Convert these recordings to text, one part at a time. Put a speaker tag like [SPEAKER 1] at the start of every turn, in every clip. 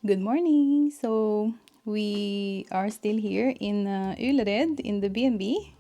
[SPEAKER 1] Good morning. So we are still here in Ullared in the B&B.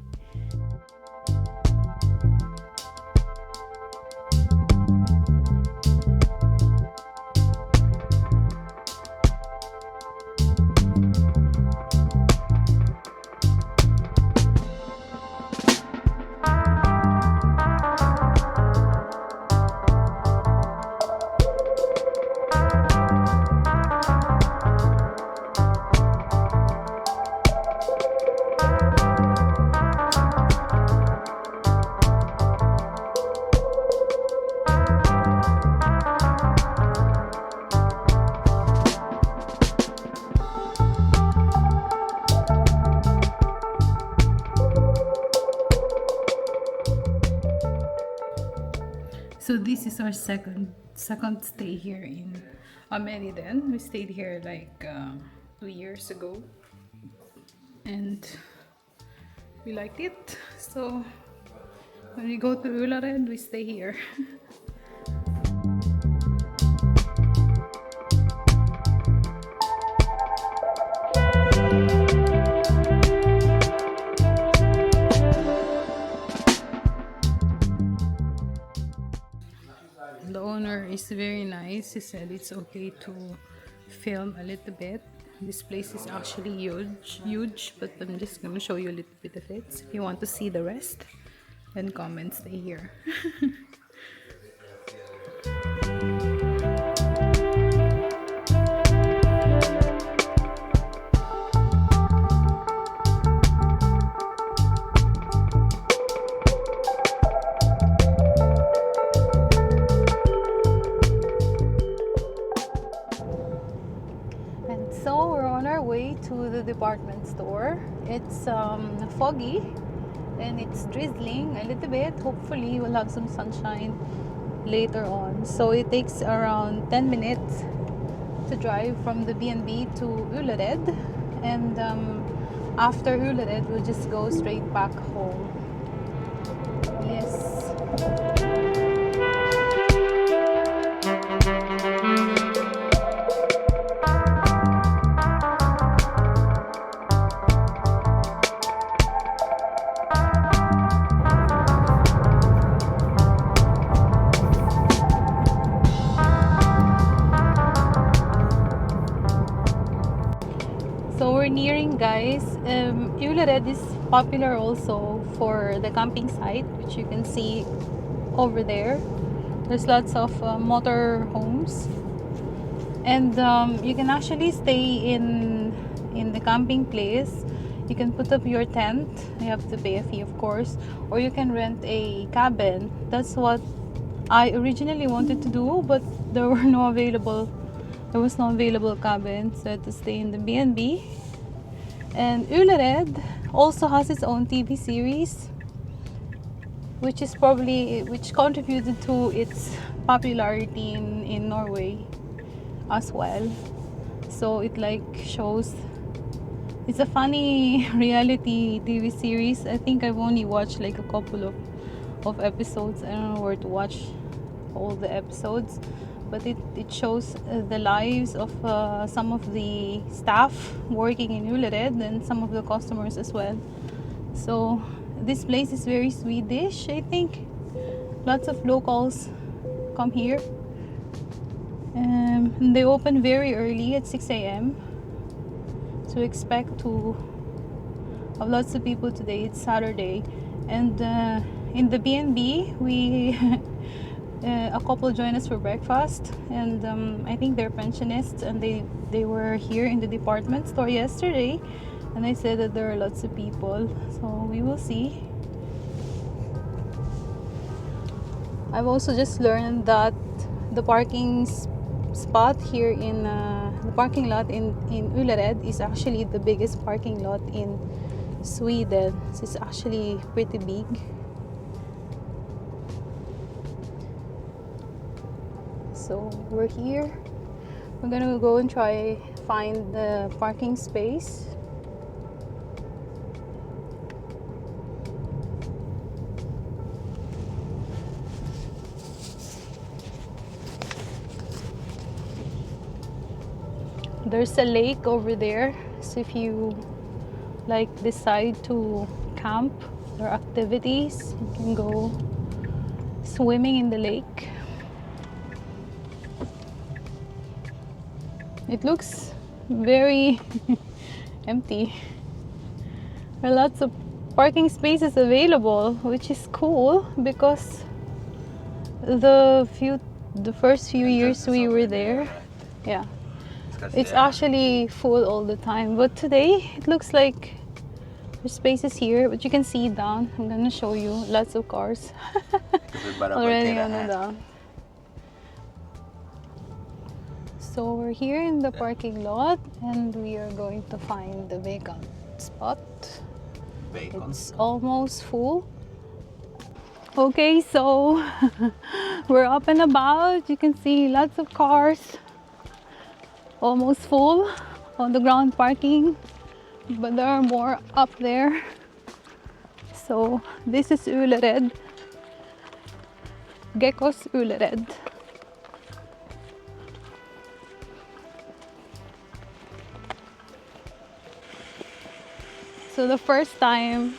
[SPEAKER 1] So this is our second stay here in Meriden. We stayed here like 2 years ago, and we liked it. So when we go to Ullared, we stay here. The owner is very nice. He said it's okay to film a little bit. This place is actually huge, but I'm just gonna show you a little bit of it. So if you want to see the rest, then comment, stay here. And so we're on our way to the department store. It's foggy and it's drizzling a little bit. Hopefully we'll have some sunshine later on. So it takes around 10 minutes to drive from the B&B to Ullared, and after Ullared we'll just go straight back home. Yes. So we're nearing, guys. Ullared is popular also for the camping site, which you can see over there. There's lots of motor homes, and you can actually stay in the camping place. You can put up your tent. You have to pay a fee, of course, or you can rent a cabin. That's what I originally wanted to do, but there were no available. There was no available cabin, so I had to stay in the B&B. And Ullared also has its own TV series, which contributed to its popularity in Norway as well. So it like shows, it's a funny reality TV series. I think I've only watched like a couple of episodes. I don't know where to watch all the episodes, but it shows the lives of some of the staff working in Ullared and some of the customers as well. So this place is very Swedish, I think. Lots of locals come here. And they open very early at 6 a.m. So expect to have lots of people today. It's Saturday. And in the B&B, we a couple joined us for breakfast, and I think they're pensionists, and they were here in the department store yesterday, and I said that there are lots of people, so we will see. I've also just learned that the parking spot here in the parking lot in Ullared is actually the biggest parking lot in Sweden. So it's actually pretty big. So we're here. We're gonna go and try find the parking space. there's a lake over there, so if you like decide to camp or activities, you can go swimming in the lake. It looks very empty. There are lots of parking spaces available, which is cool because the first few years we were there, yeah, it's actually full all the time. But today it looks like there's spaces here, but you can see down. I'm gonna show you lots of cars already on the down. So we're here in the parking lot and we are going to find the vacant spot. It's almost full. Okay, so we're up and about. You can see lots of cars, almost full on the ground parking, but there are more up there. So this is Ullared, Gekås Ullared. So the first time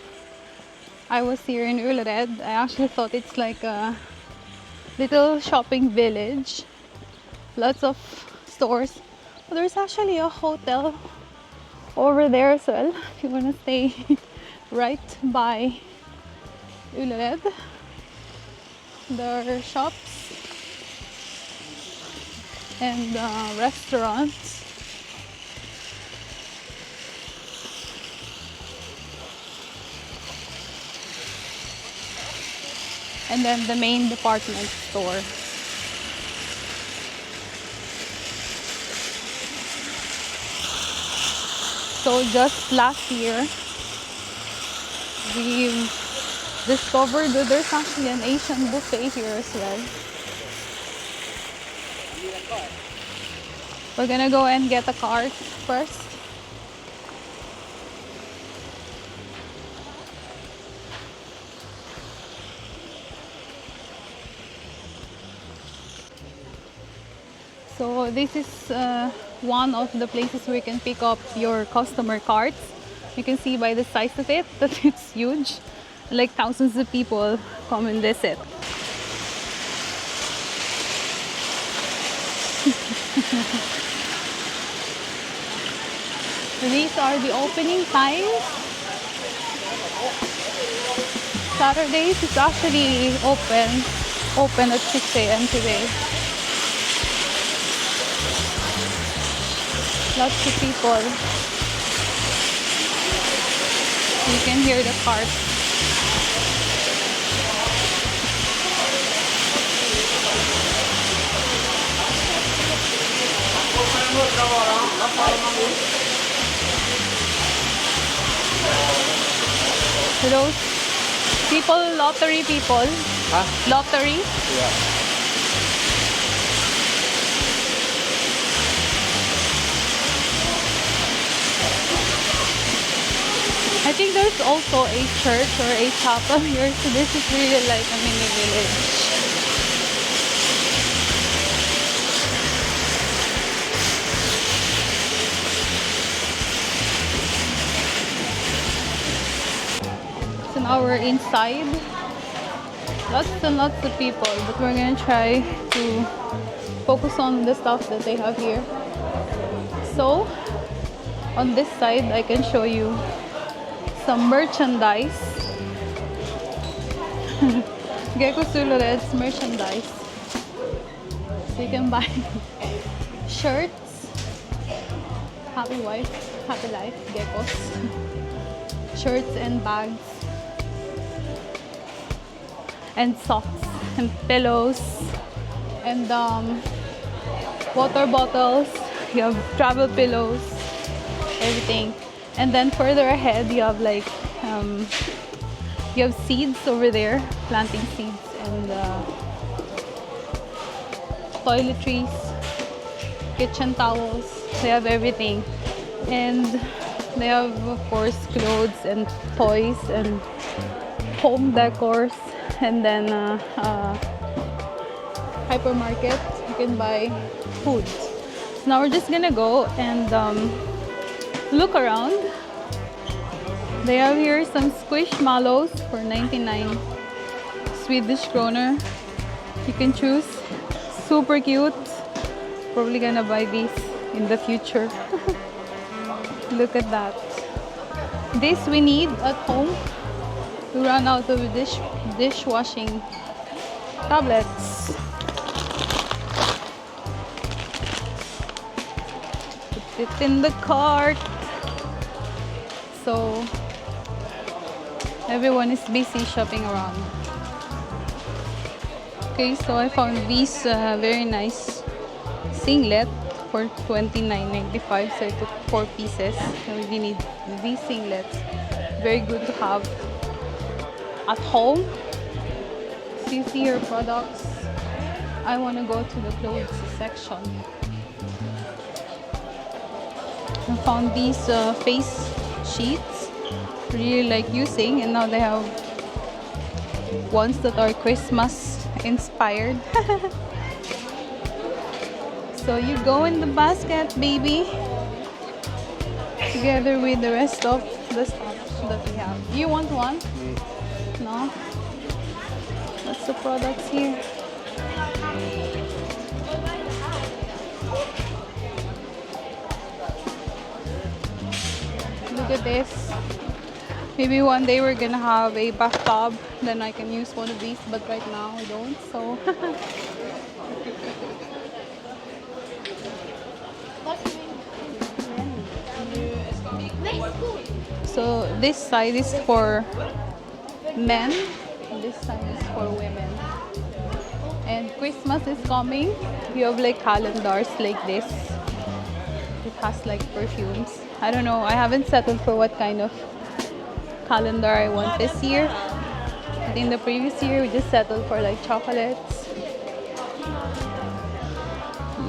[SPEAKER 1] I was here in Ullared, I actually thought it's like a little shopping village. Lots of stores. But there's actually a hotel over there as well, if you want to stay right by Ullared. There are shops and restaurants. And then the main department store. So just last year, we discovered that there's actually an Asian buffet here as well. We're gonna go and get a cart first. So this is one of the places where you can pick up your customer carts. You can see by the size of it that it's huge. Like thousands of people come and visit. These are the opening times. Saturdays it's actually open at 6 a.m. today. Lots of people. You can hear the cars. So those people, lottery people. Huh? Lottery? Yeah. I think there's also a church or a chapel here, so this is really like a mini village. So now we're inside. Lots and lots of people, but we're gonna try to focus on the stuff that they have here. So on this side, I can show you some merchandise. Gekås Ullared's merchandise. So you can buy shirts. Happy wife, happy life, Gekås. Shirts and bags. And socks and pillows. And water bottles. You have travel pillows. Everything. And then further ahead, you have like you have seeds over there, planting seeds, and toiletries, kitchen towels. They have everything, and they have of course clothes and toys and home decors, and then hypermarket. You can buy food. now we're just gonna go and look around. They have here some squishmallows for 99 Swedish kroner. You can choose. Super cute. Probably gonna buy these in the future. Look at that. This we need at home. We run out of dishwashing tablets. Put it in the cart. So everyone is busy shopping around. Okay, so I found these very nice singlet for 29.95. So I took 4 pieces. I really need these singlets. Very good to have at home. So you see your products. I want to go to the clothes section. I found these face sheets. Really like using, and now they have ones that are Christmas inspired. So you go in the basket, baby, together with the rest of the stuff that we have. You want one? No? What's the products here? Look at this. Maybe one day we're gonna have a bathtub, then I can use one of these, but right now I don't, so. So this side is for men, and this side is for women. And Christmas is coming. You have like calendars like this. It has like perfumes. I don't know, I haven't settled for what kind of calendar I want this year. But in the previous year, we just settled for like chocolates.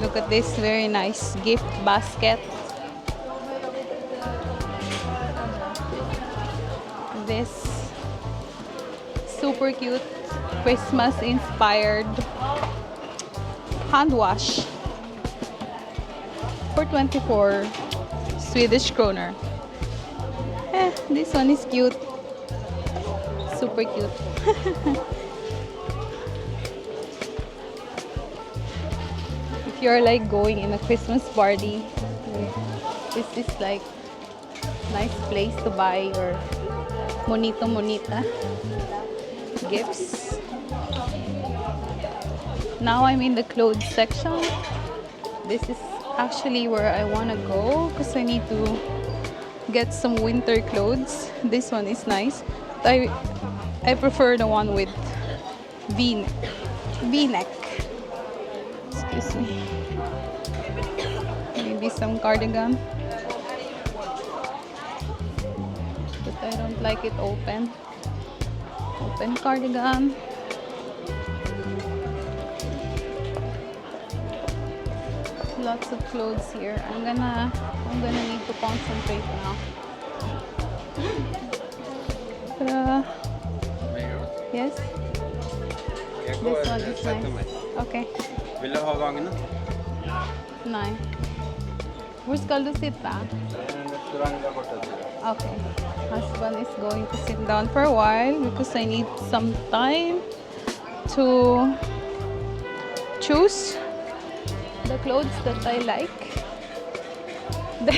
[SPEAKER 1] Look at this very nice gift basket. This super cute Christmas inspired hand wash for 24 Swedish kroner. This one is cute. Super cute. If you're like going in a Christmas party, this is like nice place to buy your monita gifts. Now I'm in the clothes section. This is actually where I want to go because I need to get some winter clothes. This one is nice. I prefer the one with V-neck. Excuse me. Maybe some cardigan. But I don't like it open. Open cardigan. Lots of clothes here. I'm gonna need to concentrate now. Yes. This one is nice. Okay.
[SPEAKER 2] Vill du ha vagnen?
[SPEAKER 1] Nej. Where skal du sitta?
[SPEAKER 2] Restaurang där borta.
[SPEAKER 1] Okay. Husband is going to sit down for a while because I need some time to choose the clothes that I like.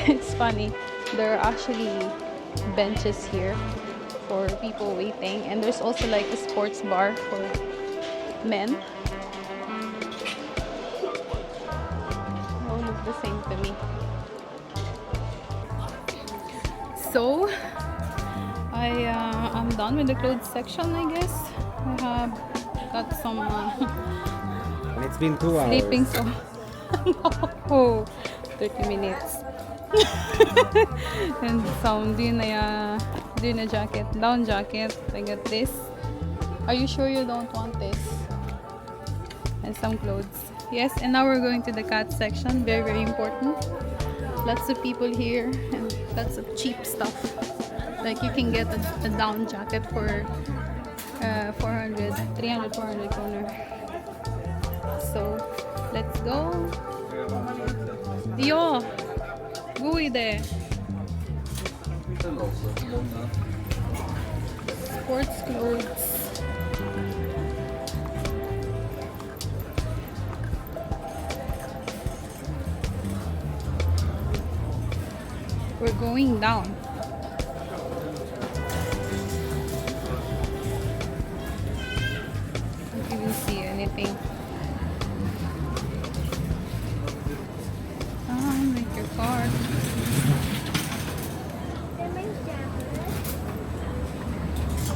[SPEAKER 1] It's funny. There are actually benches here for people waiting, and there's also like a sports bar for men. All look the same to me. So I'm done with the clothes section, I guess. I have got some
[SPEAKER 2] And it's been 2 hours.
[SPEAKER 1] sleeping, so no, 30 minutes. And some dinner jacket, down jacket. I got this. Are you sure you don't want this? And some clothes. Yes, and now we're going to the cat section. Very, very important. Lots of people here and lots of cheap stuff. Like you can get a down jacket for 400 kroner. So let's go. Ja, god idé. Sports clothes. We're going down. Can't even see anything. Make your card.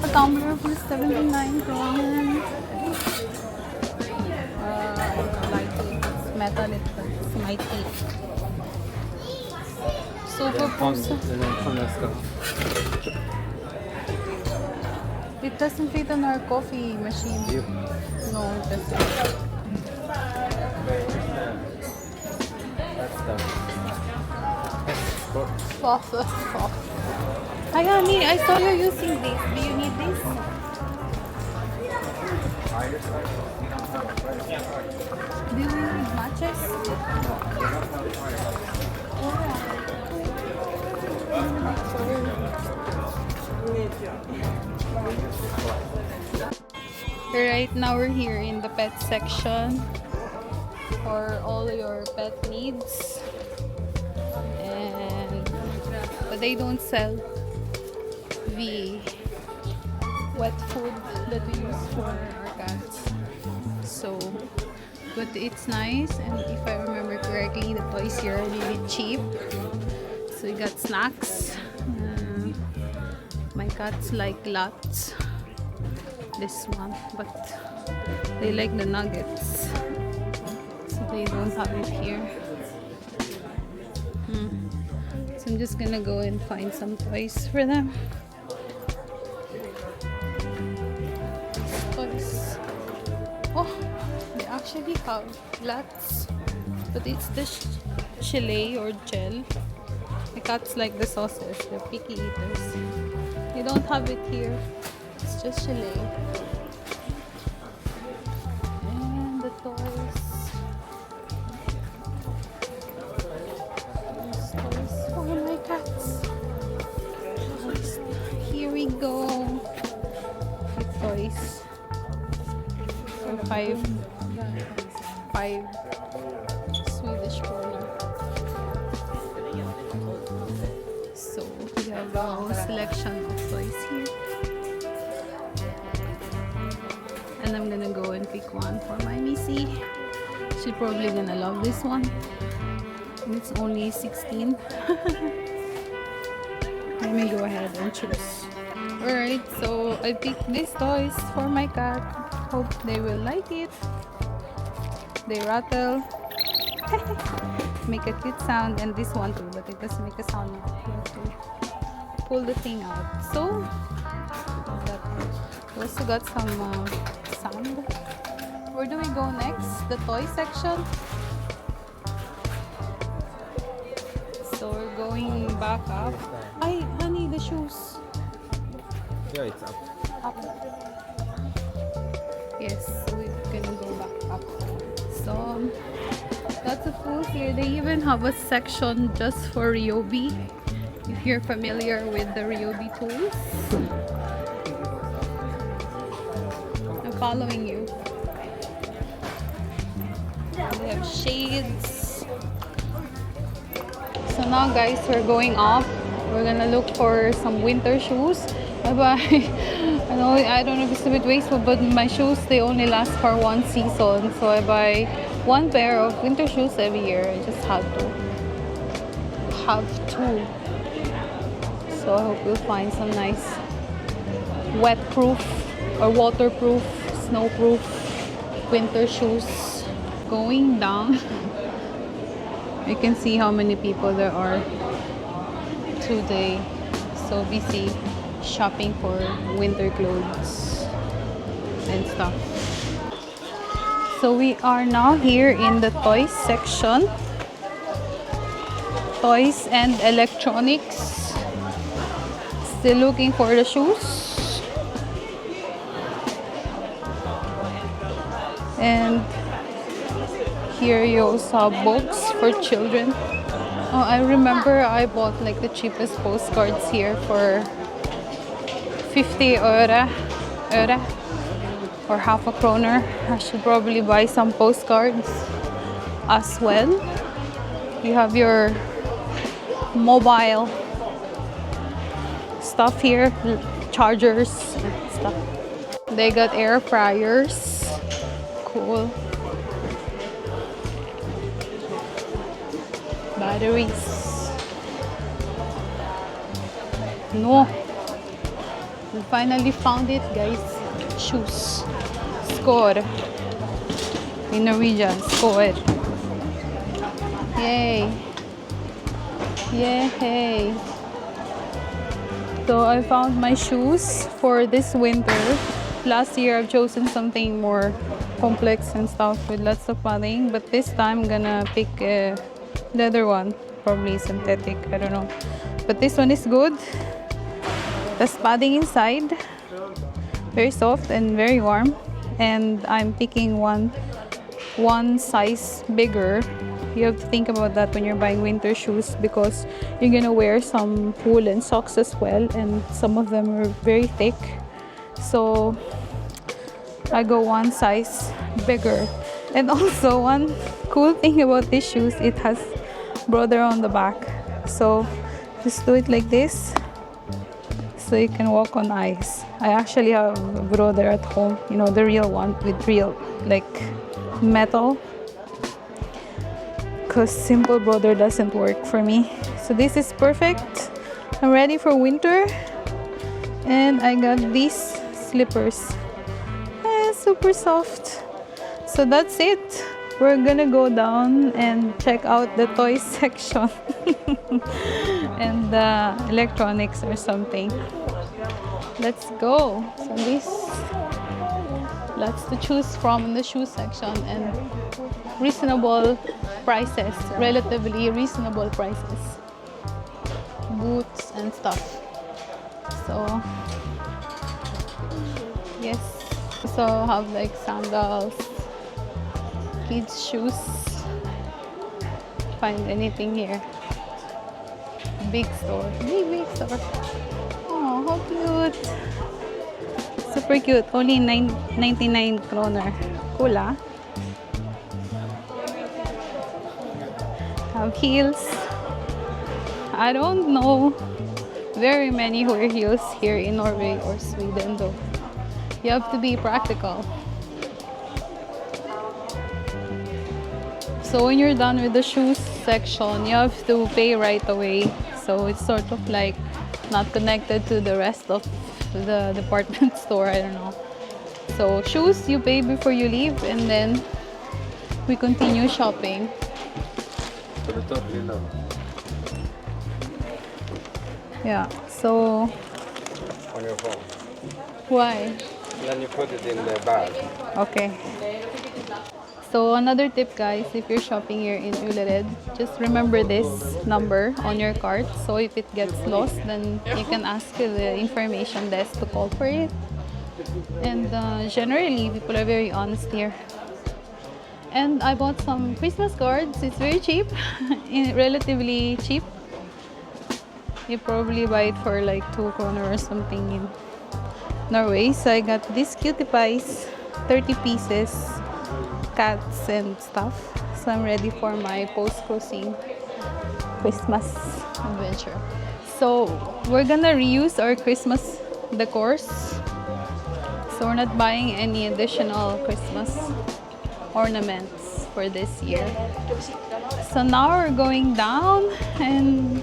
[SPEAKER 1] A tumbler for 79 kroner. I don't like it. It's metal. It's my teeth. Sofa. It doesn't fit on our coffee machine.
[SPEAKER 2] Yep.
[SPEAKER 1] No, it doesn't.
[SPEAKER 2] That's the
[SPEAKER 1] Soft. I saw you using this. Do you need this? Do you need matches? Right now we're here in the pet section for all your pet needs, but they don't sell the wet food that we use for our cats. So, but it's nice, and if I remember correctly, the toys here are really cheap. So we got snacks. My cats like lots. This one, but they like the nuggets, so they don't have it here. So I'm just gonna go and find some toys for them. Toys. Oh, they actually have lots, but it's the chile or gel. The cats like the sauces. They're picky eaters. They don't have it here. It's just chile. And the toys. These toys for my cats. Here we go. The toys. For five Swedish krona. So we have a whole selection of toys here. And I'm gonna go and pick one for my Missy. She's probably gonna love this one. And it's only 16. Let me go ahead and choose. Alright, so I picked these toys for my cat. Hope they will like it. They rattle. Make a cute sound, and this one too, but it doesn't make a sound. You have to pull the thing out. So we also got some sand. Where do we go next? The toy section. So we're going back up. Ay, honey, the shoes.
[SPEAKER 2] Yeah, it's up.
[SPEAKER 1] Up. Yes, so we're gonna go back up. So lots of foods here. They even have a section just for Ryobi. If you're familiar with the Ryobi tools. I'm following you. They have shades. So now guys, we're going up. We're gonna look for some winter shoes. I don't know if it's a bit wasteful, but my shoes, they only last for one season. So I buy one pair of winter shoes every year. I just have to. So I hope we'll find some nice wet-proof or waterproof, snow-proof winter shoes. Going down, you can see how many people there are today. So busy shopping for winter clothes and stuff. So we are now here in the toys section. Toys and electronics. Still looking for the shoes. And here you also have books for children. Oh, I remember I bought like the cheapest postcards here for 50 öre or half a kroner. I should probably buy some postcards as well. You have your mobile stuff here, chargers and stuff. They got air fryers. Cool. Batteries. No. We finally found it, guys. Shoes. Score. In Norwegian, score. Yay. Yay. So I found my shoes for this winter. Last year I've chosen something more complex and stuff with lots of padding, but this time I'm gonna pick a leather one, probably synthetic, I don't know. But this one is good. There's padding inside, very soft and very warm. And I'm picking one size bigger. You have to think about that when you're buying winter shoes because you're gonna wear some woolen socks as well, and some of them are very thick. So I go one size bigger. And also one cool thing about these shoes, it has brother on the back. So just do it like this so you can walk on ice. I actually have a brother at home, you know, the real one with real like metal, because simple brother doesn't work for me. So this is perfect. I'm ready for winter. And I got these slippers. Super soft. So that's it. We're gonna go down and check out the toy section and the electronics or something. Let's go. So this, lots to choose from in the shoe section and reasonable prices, relatively reasonable prices. Boots and stuff. So yes. Also have like sandals, kids shoes. Find anything here. Big store. Big store. Oh, how cute. Super cute. Only 99 kroner. Cool, ah? Have heels. I don't know very many who wear heels here in Norway or Sweden though. You have to be practical. So when you're done with the shoes section, you have to pay right away. So it's sort of like not connected to the rest of the department store, I don't know. So shoes you pay before you leave, and then we continue shopping. Yeah, so
[SPEAKER 2] On your phone.
[SPEAKER 1] why?
[SPEAKER 2] Then you put it in the bag.
[SPEAKER 1] Okay. So another tip, guys, if you're shopping here in Ullared, just remember this number on your cart. So if it gets lost, then you can ask the information desk to call for it. And generally, people are very honest here. And I bought some Christmas cards. It's very cheap, relatively cheap. You probably buy it for like 2 kroner or something in Norway. So I got these cutie pies, 30 pieces, cats and stuff. So I'm ready for my post-cruising Christmas adventure. So we're gonna reuse our Christmas decors. So we're not buying any additional Christmas ornaments for this year. So now we're going down and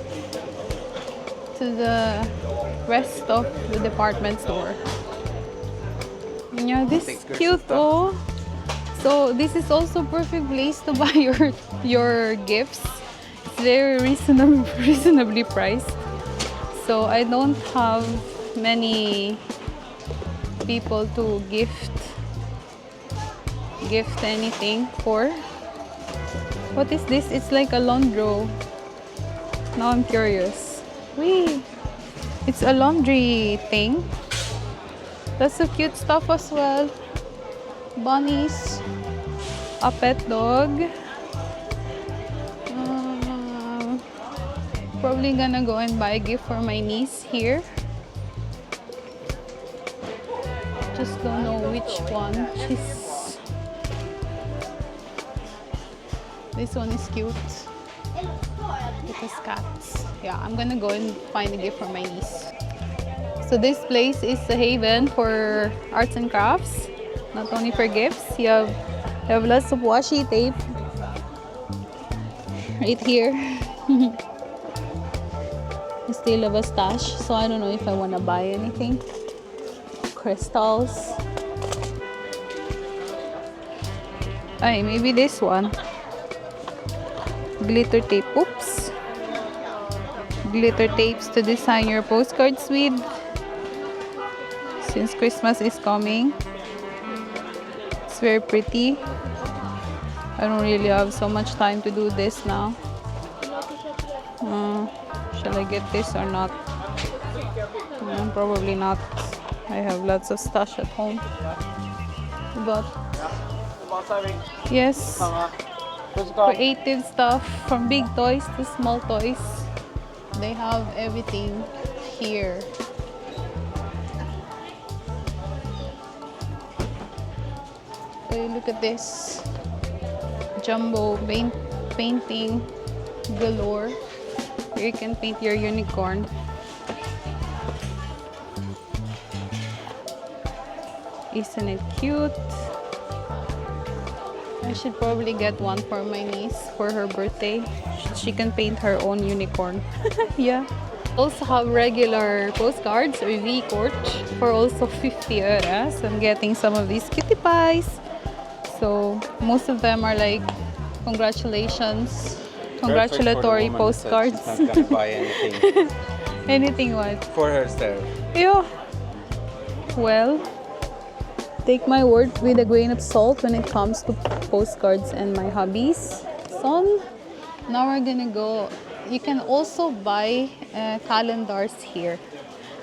[SPEAKER 1] to the rest of the department store. Yeah, this is cute, oh. So this is also perfect place to buy your gifts. It's very reasonably priced. So I don't have many people to gift anything for. What is this? It's like a laundry. Now I'm curious. Wee! It's a laundry thing. Lots of cute stuff as well. Bunnies. A pet dog. Probably gonna go and buy a gift for my niece here. Just don't know which one. This one is cute. It has cats. Yeah, I'm gonna go and find a gift for my niece. So this place is a haven for arts and crafts, not only for gifts. You have lots of washi tape right here. I still have a stash, so I don't know if I want to buy anything. Crystals. Ay, maybe this one. Glitter tape. Oops. Glitter tapes to design your postcards with. Since Christmas is coming. It's very pretty. I don't really have so much time to do this now. Shall I get this or not? Probably not. I have lots of stash at home. But yes, creative stuff from big toys to small toys. They have everything here. Okay, look at this. Jumbo painting galore. Here you can paint your unicorn. Isn't it cute? I should probably get one for my niece for her birthday. She can paint her own unicorn. Yeah. Also have regular postcards or V-Court for also 50 euros. I'm getting some of these cutie pies. So most of them are like congratulations, congratulatory postcards.
[SPEAKER 2] She's not gonna buy anything.
[SPEAKER 1] Anything what?
[SPEAKER 2] For herself.
[SPEAKER 1] Yeah. Well, take my word with a grain of salt when it comes to postcards and my hobbies. So now we're gonna go. You can also buy calendars here.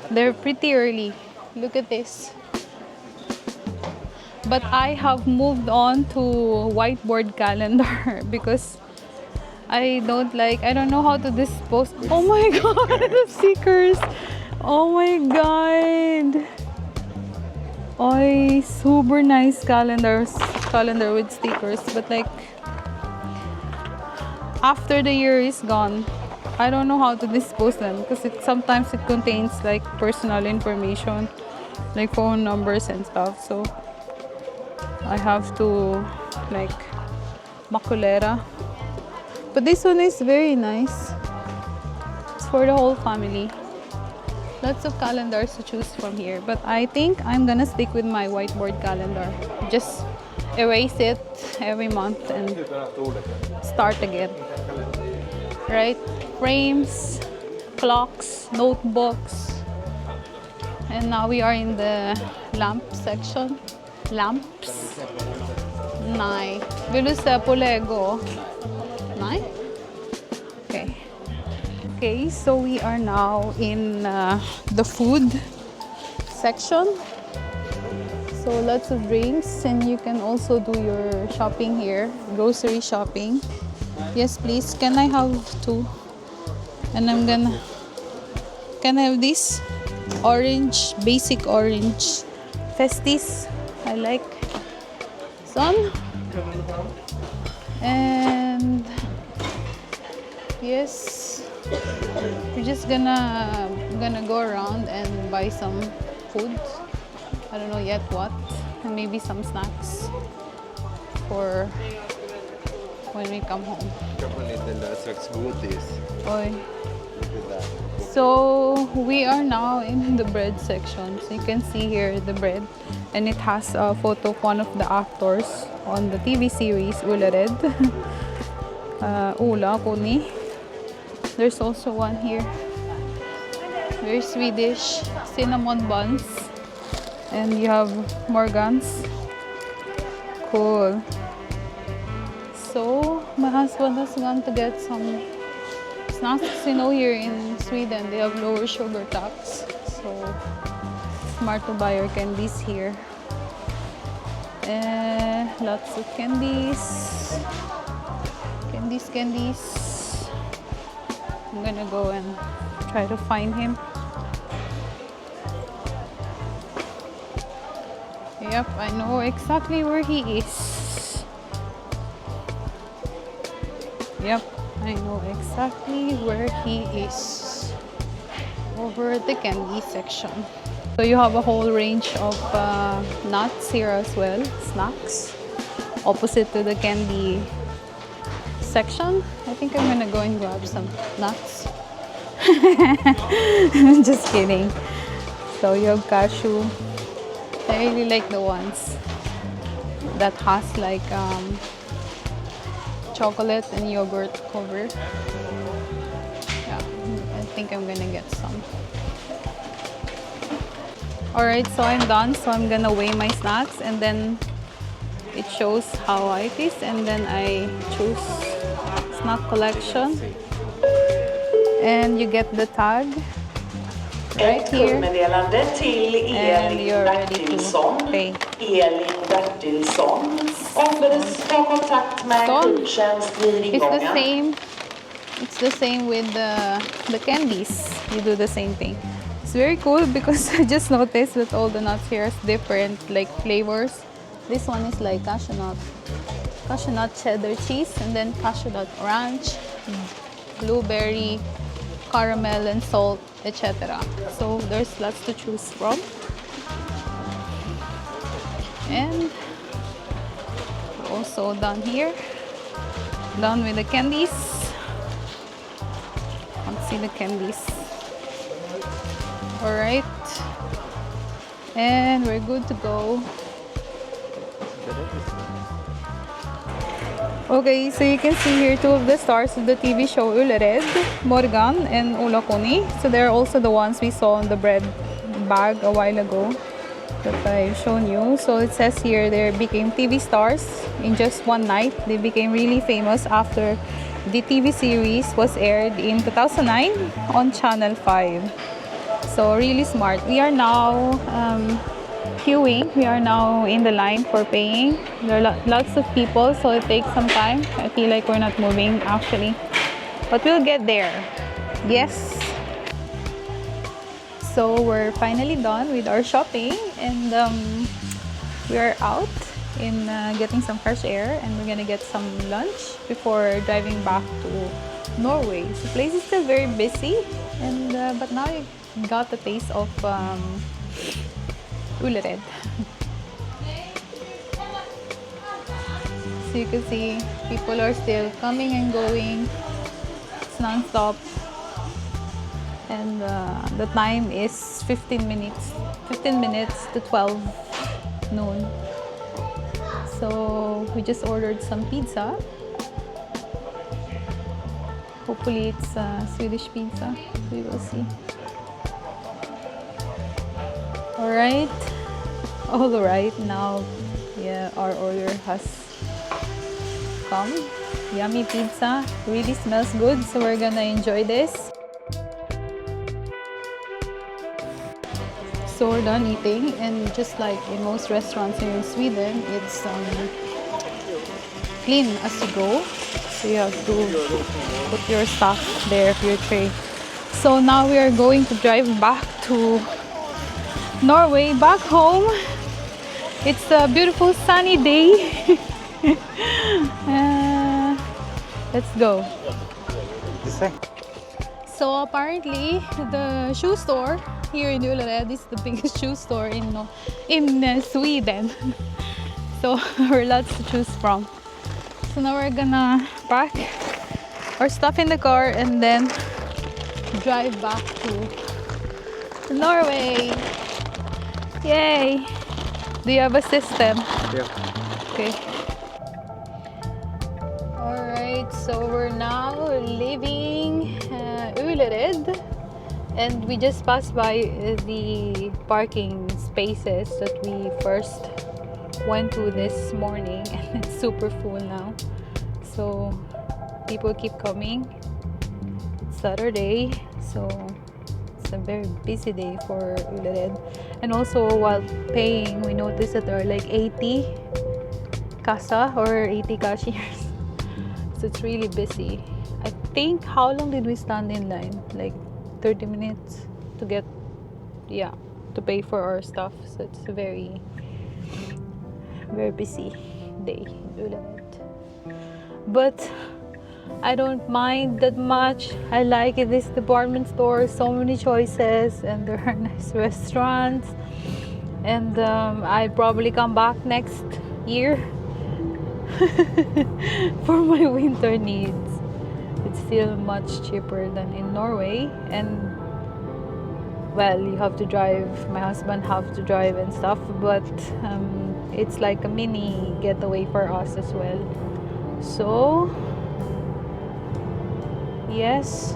[SPEAKER 1] They're pretty early. Look at this. But I have moved on to whiteboard calendar because I don't know how to dispose. Oh my god, the stickers. Oh my god. Oh, super nice calendar with stickers. But like, after the year is gone, I don't know how to dispose them because sometimes it contains like personal information, like phone numbers and stuff. So I have to like makulera. But this one is very nice. It's for the whole family. Lots of calendars to choose from here. But I think I'm gonna stick with my whiteboard calendar. Just erase it every month and start again. Right? Frames, clocks, notebooks. And now we are in the lamp section. Lamps. Nej. Vill du se på Lego? Nej? Okay. Okay, so we are now in the food section. So lots of drinks, and you can also do your shopping here, grocery shopping. Yes, please. Can I have two? And can I have this? Orange, basic orange. Festis. I like some. And yes, we're just gonna go around and buy some food. I don't know yet what, and maybe some snacks for when we come home. Oy. So we are now in the bread section. So you can see here the bread, and it has a photo of one of the actors on the TV series Ullared. Ola Koni. There's also one here. Very Swedish. Cinnamon buns. And you have Morgans. Cool. So my husband has gone to get some snacks. You know, here in Sweden they have lower sugar tax. So smart to buy your candies here. Lots of candies. Candies. I'm gonna go and try to find him. Yep, I know exactly where he is. Yep, I know exactly where he is. Over at the candy section. So you have a whole range of nuts here as well, snacks. Opposite to the candy section. I think I'm gonna go and grab some nuts. Just kidding. So you have cashew. I really like the ones that has like chocolate and yogurt cover. Yeah, I think I'm gonna get some. Alright, so I'm done. So I'm gonna weigh my snacks and then it shows how it is, and then I choose snack collection and you get the tag right here and you're ready to pay. It's the same with the candies. You do the same thing. It's very cool because I just noticed that all the nuts here is different, like flavors. This one is like cashew nut cheddar cheese, and then cashew nut ranch, blueberry, caramel and salt, etc. So there's lots to choose from. And also done here. Done with the candies. Let's see the candies. Alright. And we're good to go. Okay, so you can see here two of the stars of the TV show Ullared, Morgan and Olakoni. So they're also the ones we saw on the bread bag a while ago that I've shown you. So it says here they became TV stars in just one night. They became really famous after the TV series was aired in 2009 on Channel 5. So really smart. We are now queuing. We are now in the line for paying. There are lots of people, so it takes some time. I feel like we're not moving actually, but we'll get there. Yes. So we're finally done with our shopping, and we are out in getting some fresh air, and we're gonna get some lunch before driving back to Norway. So the place is still very busy, and but now you got the taste of Ullared. So you can see people are still coming and going. It's non-stop, and the time is 15 minutes to 12 noon. So we just ordered some pizza. Hopefully it's Swedish pizza. We will see. Alright, now yeah, our order has come. Yummy pizza, really smells good, so we're gonna enjoy this. So we're done eating, and just like in most restaurants here in Sweden, it's clean as you go. So you have to put your stuff there, your tray. So now we are going to drive back to Norway, back home. It's a beautiful sunny day. Let's go. So apparently the shoe store here in Ullared is the biggest shoe store in Sweden. So there are lots to choose from. So now we're gonna pack our stuff in the car and then drive back to Norway. Yay! Do you have a system?
[SPEAKER 2] Yeah.
[SPEAKER 1] Okay. Alright, so we're now leaving Ullared, and we just passed by the parking spaces that we first went to this morning, and it's super full now. So people keep coming. It's Saturday, so it's a very busy day for Ullared. And also while paying, we noticed that there are like 80 casa or 80 cashiers. So it's really busy. think, how long did we stand in line? Like 30 minutes to get, yeah, to pay for our stuff. So it's a very, very busy day in Ullared. But I don't mind that much. I like this department store, so many choices, and there are nice restaurants. And I'll probably come back next year for my winter needs. It's still much cheaper than in Norway, and well, you have to drive, my husband have to drive and stuff, but it's like a mini getaway for us as well. So yes,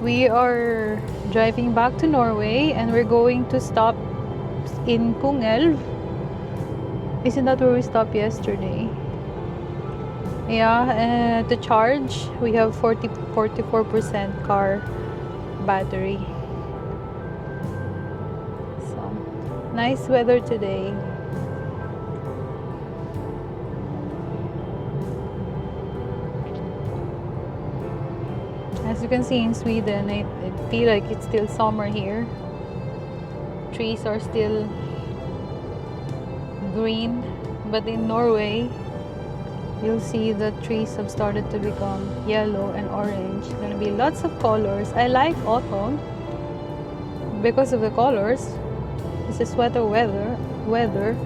[SPEAKER 1] we are driving back to Norway, and we're going to stop in Kungälv. Isn't that where we stopped yesterday? Yeah, to charge. We have 44% car battery. So nice weather today. As you can see in Sweden, I feel like it's still summer here. Trees are still green, but in Norway, you'll see the trees have started to become yellow and orange. There's gonna be lots of colors. I like autumn because of the colors. It's a sweater weather,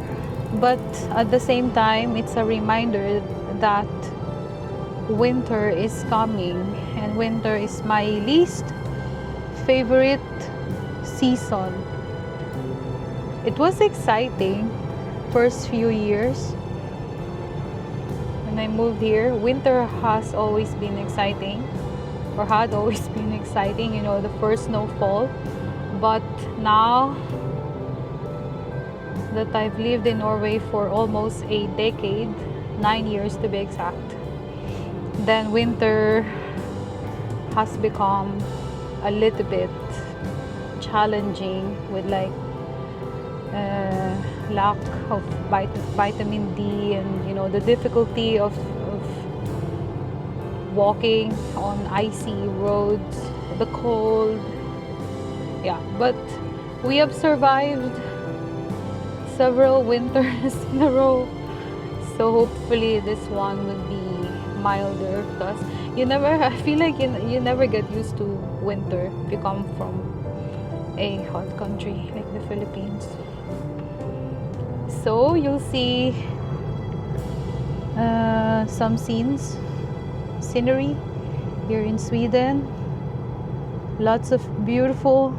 [SPEAKER 1] but at the same time, it's a reminder that winter is coming, and winter is my least favorite season. It was exciting first few years when I moved here. Winter has always been exciting, or had always been exciting, you know, the first snowfall. But now that I've lived in Norway for almost a decade, 9 years to be exact, then winter has become a little bit challenging with like lack of vitamin D, and you know, the difficulty of walking on icy roads, the cold. Yeah, but we have survived several winters in a row, so hopefully this one will be milder, because I feel like you never get used to winter if you come from a hot country like the Philippines. So you'll see some scenery here in Sweden. Lots of beautiful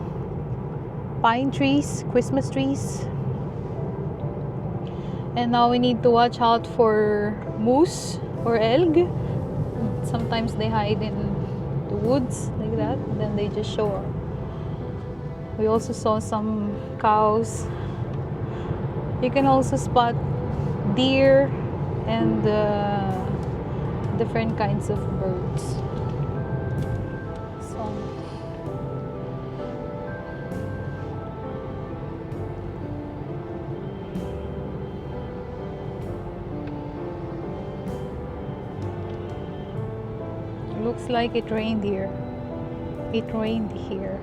[SPEAKER 1] pine trees, Christmas trees. And now we need to watch out for moose or elk. Sometimes they hide in the woods like that, and then they just show up. We also saw some cows. You can also spot deer and different kinds of birds. So looks like it rained here. It rained here.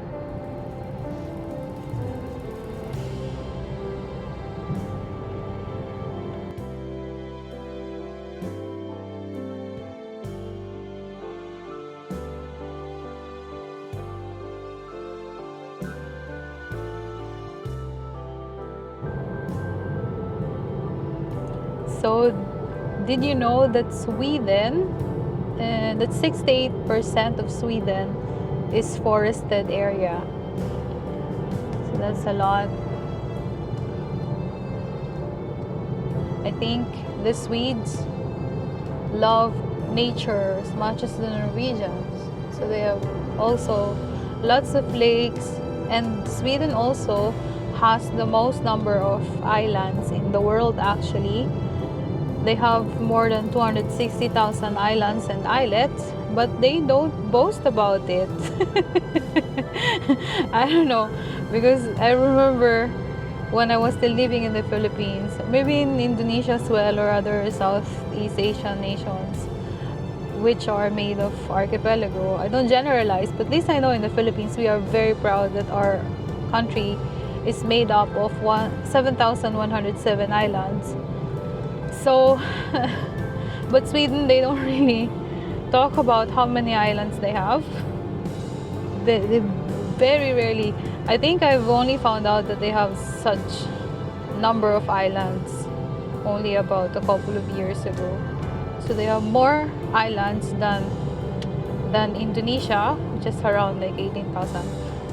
[SPEAKER 1] So, did you know that Sweden, that 68% of Sweden is forested area? So that's a lot. I think the Swedes love nature as much as the Norwegians. So they have also lots of lakes, and Sweden also has the most number of islands in the world actually. They have more than 260,000 islands and islets, but they don't boast about it. I don't know, because I remember when I was still living in the Philippines, maybe in Indonesia as well, or other Southeast Asian nations, which are made of archipelago. I don't generalize, but at least I know in the Philippines we are very proud that our country is made up of 7,107 islands. So, but Sweden, they don't really talk about how many islands they have. They very rarely. I think I've only found out that they have such number of islands only about a couple of years ago. So they have more islands than Indonesia, which is around like 18,000.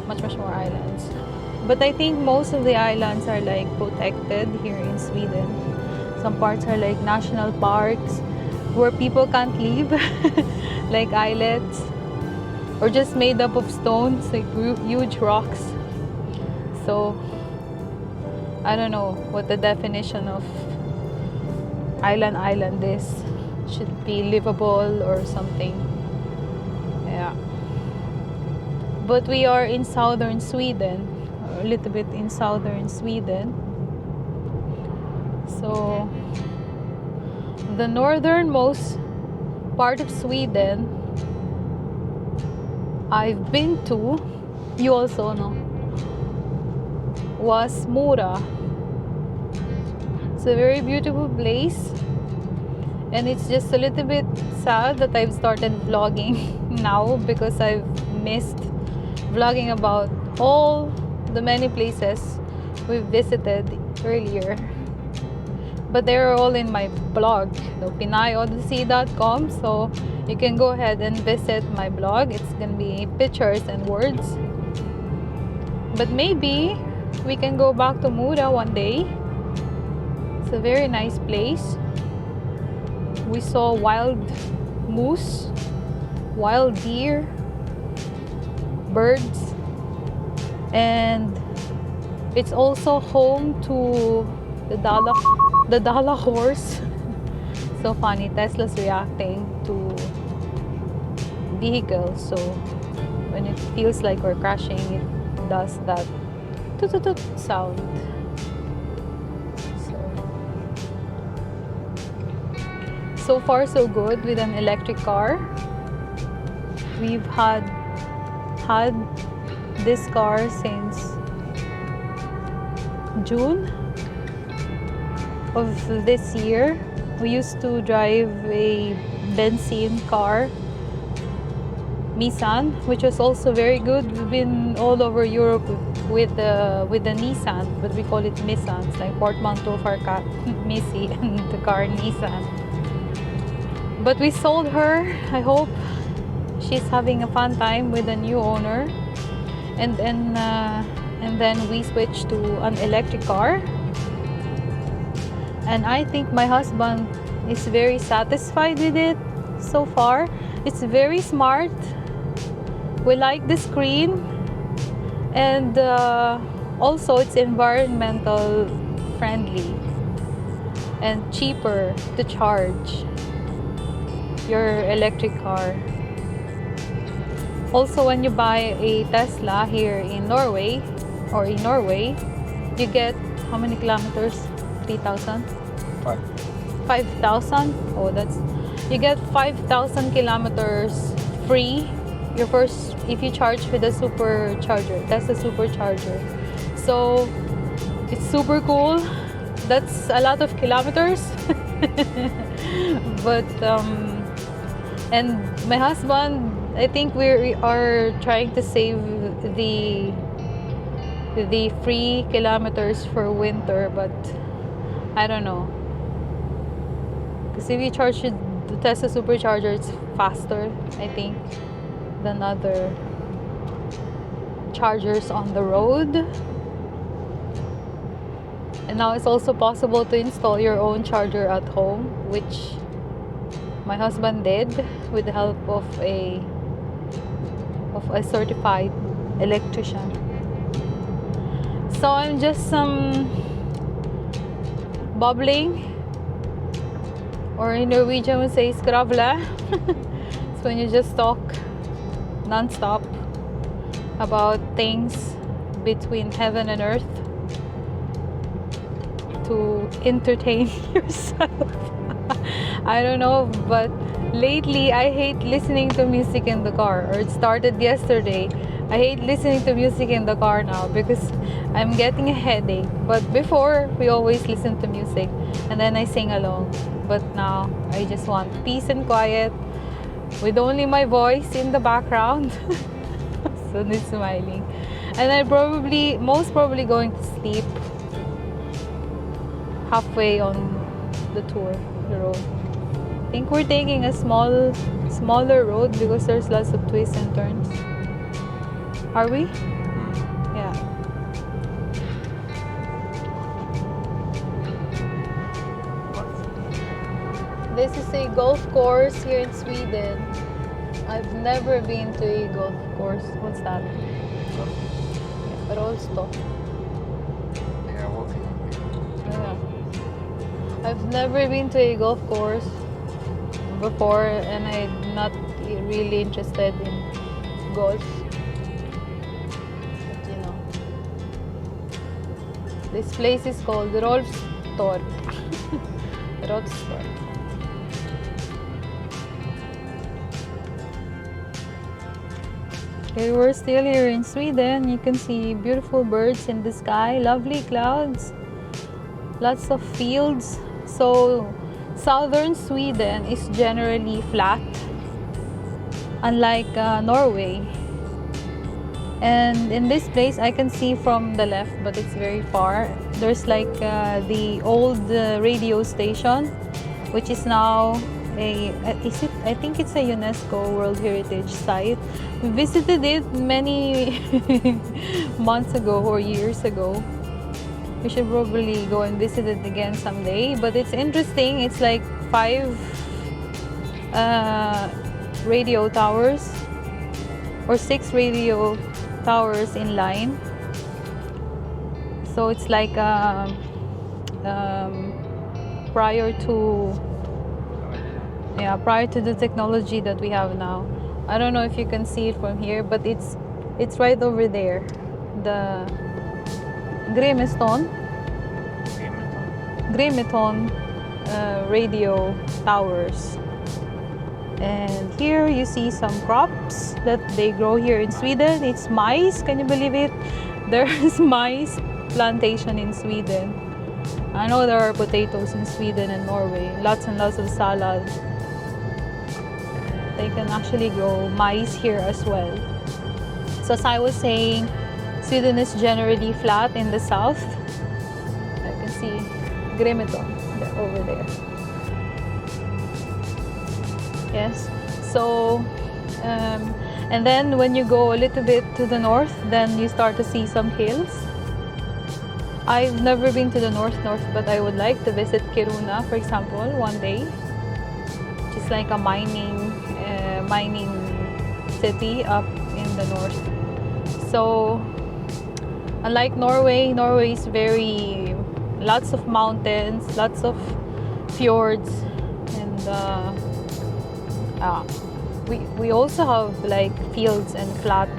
[SPEAKER 1] Much more islands. But I think most of the islands are like protected here in Sweden. Some parts are like national parks where people can't leave, like islets, or just made up of stones, like huge rocks. So I don't know what the definition of island is. Should be livable or something. Yeah. But we are in southern Sweden, a little bit in southern Sweden. So the northernmost part of Sweden I've been to, you also know, was Mora. It's a very beautiful place, and it's just a little bit sad that I've started vlogging now, because I've missed vlogging about all the many places we've visited earlier. But they're all in my blog, the PinayOdyssey.com, so you can go ahead and visit my blog. It's gonna be pictures and words. But maybe we can go back to Mura one day. It's a very nice place. We saw wild moose, wild deer, birds, and it's also home to the Dala horse. So funny, Tesla's reacting to vehicles, so when it feels like we're crashing, it does that toot toot toot sound. So far so good with an electric car. We've had this car since June of this year. We used to drive a benzene car, Nissan, which was also very good. We've been all over Europe with the Nissan, but we call it Nissan. It's like portmanteau for cat, Missy, and the car Nissan. But we sold her. I hope she's having a fun time with the new owner. And then we switched to an electric car. And I think my husband is very satisfied with it so far. It's very smart. We like the screen, and also it's environmental friendly and cheaper to charge your electric car. Also, when you buy a Tesla here in Norway, you get how many kilometers? 3,000? 5,000? Oh, you get 5,000 kilometers free. Your first, if you charge with a supercharger, that's a supercharger. So it's super cool. That's a lot of kilometers. But and my husband, I think we are trying to save the free kilometers for winter, but I don't know, because if you charge the Tesla supercharger, it's faster, I think, than other chargers on the road. And now it's also possible to install your own charger at home, which my husband did with the help of a certified electrician. So I'm just bubbling, or in Norwegian we say skravle. It's when you just talk non-stop about things between heaven and earth. to entertain yourself. I don't know, but lately I hate listening to music in the car, or it started yesterday. I hate listening to music in the car now because I'm getting a headache. But before, we always listen to music and then I sing along. But now I just want peace and quiet with only my voice in the background. So it's smiling. And I most probably going to sleep halfway on the tour, the road. I think we're taking a smaller road because there's lots of twists and turns. Are we? Yeah. This is a golf course here in Sweden. I've never been to a golf course. What's that? Yeah, Rolsto.
[SPEAKER 2] They are walking.
[SPEAKER 1] Yeah. I've never been to a golf course before, and I'm not really interested in golf. But you know, this place is called Rolfstorp. Rolfstorp. Okay, we're still here in Sweden. You can see beautiful birds in the sky, lovely clouds, lots of fields. So southern Sweden is generally flat, unlike Norway. And in this place, I can see from the left, but it's very far. There's like the old radio station, which is now I think it's a UNESCO World Heritage Site. We visited it many months ago or years ago. We should probably go and visit it again someday. But it's interesting. It's like 5 radio towers or 6 radio towers in line. So it's like prior to the technology that we have now. I don't know if you can see it from here, but it's right over there. The Grimeton radio towers. And here you see some crops that they grow here in Sweden. It's maize, can you believe it? There's maize plantation in Sweden. I know there are potatoes in Sweden and Norway, lots and lots of salad. They can actually grow maize here as well. So as I was saying, Sweden is generally flat in the south. I can see Grimeton over there. Yes. So, and then when you go a little bit to the north, then you start to see some hills. I've never been to the north, but I would like to visit Kiruna, for example, one day. Just like a mining city up in the north. So, unlike Norway, Norway is lots of mountains, lots of fjords, and we also have like fields and flat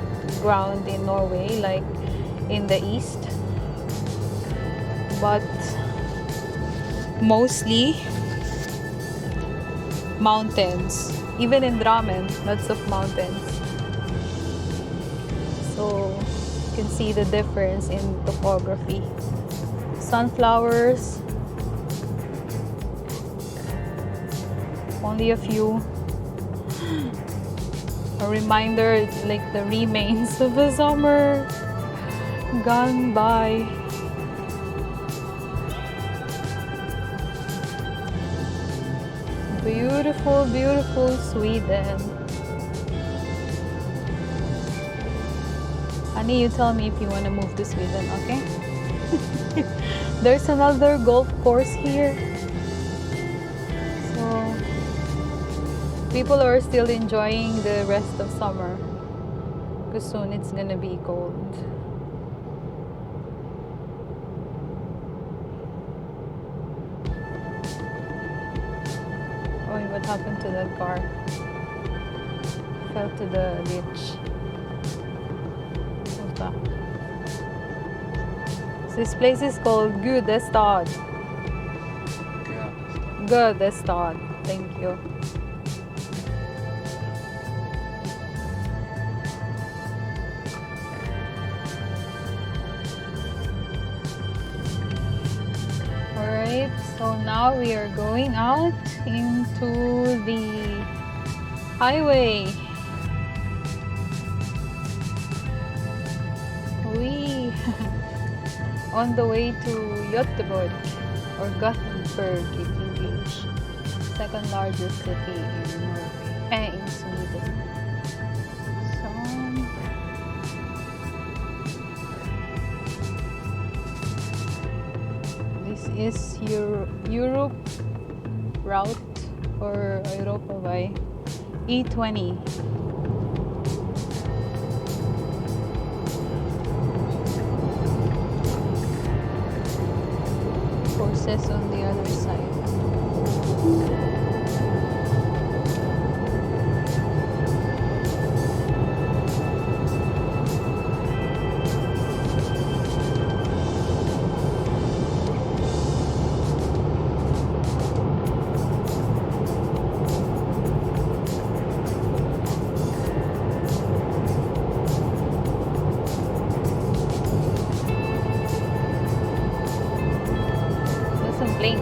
[SPEAKER 1] ground in Norway, like in the east. But mostly mountains. Even in Drammen, lots of mountains. So you can see the difference in topography. Sunflowers. Only a few. A reminder, it's like the remains of the summer gone by. Beautiful, beautiful Sweden. Honey, you tell me if you want to move to Sweden, okay? There's another golf course here. So, people are still enjoying the rest of summer. Because soon it's gonna be cold. Oh, what happened to that car? Fell to the ditch. What's that? So this place is called Gudestad. good, Estad. Thank you. Alright, so now we are going out into the highway. We on the way to Göteborg, or Gothenburg in English, second largest city in Norway, in Sweden. So this is Europe route, or Europa by E20. Horses on the other side. Doesn't blink.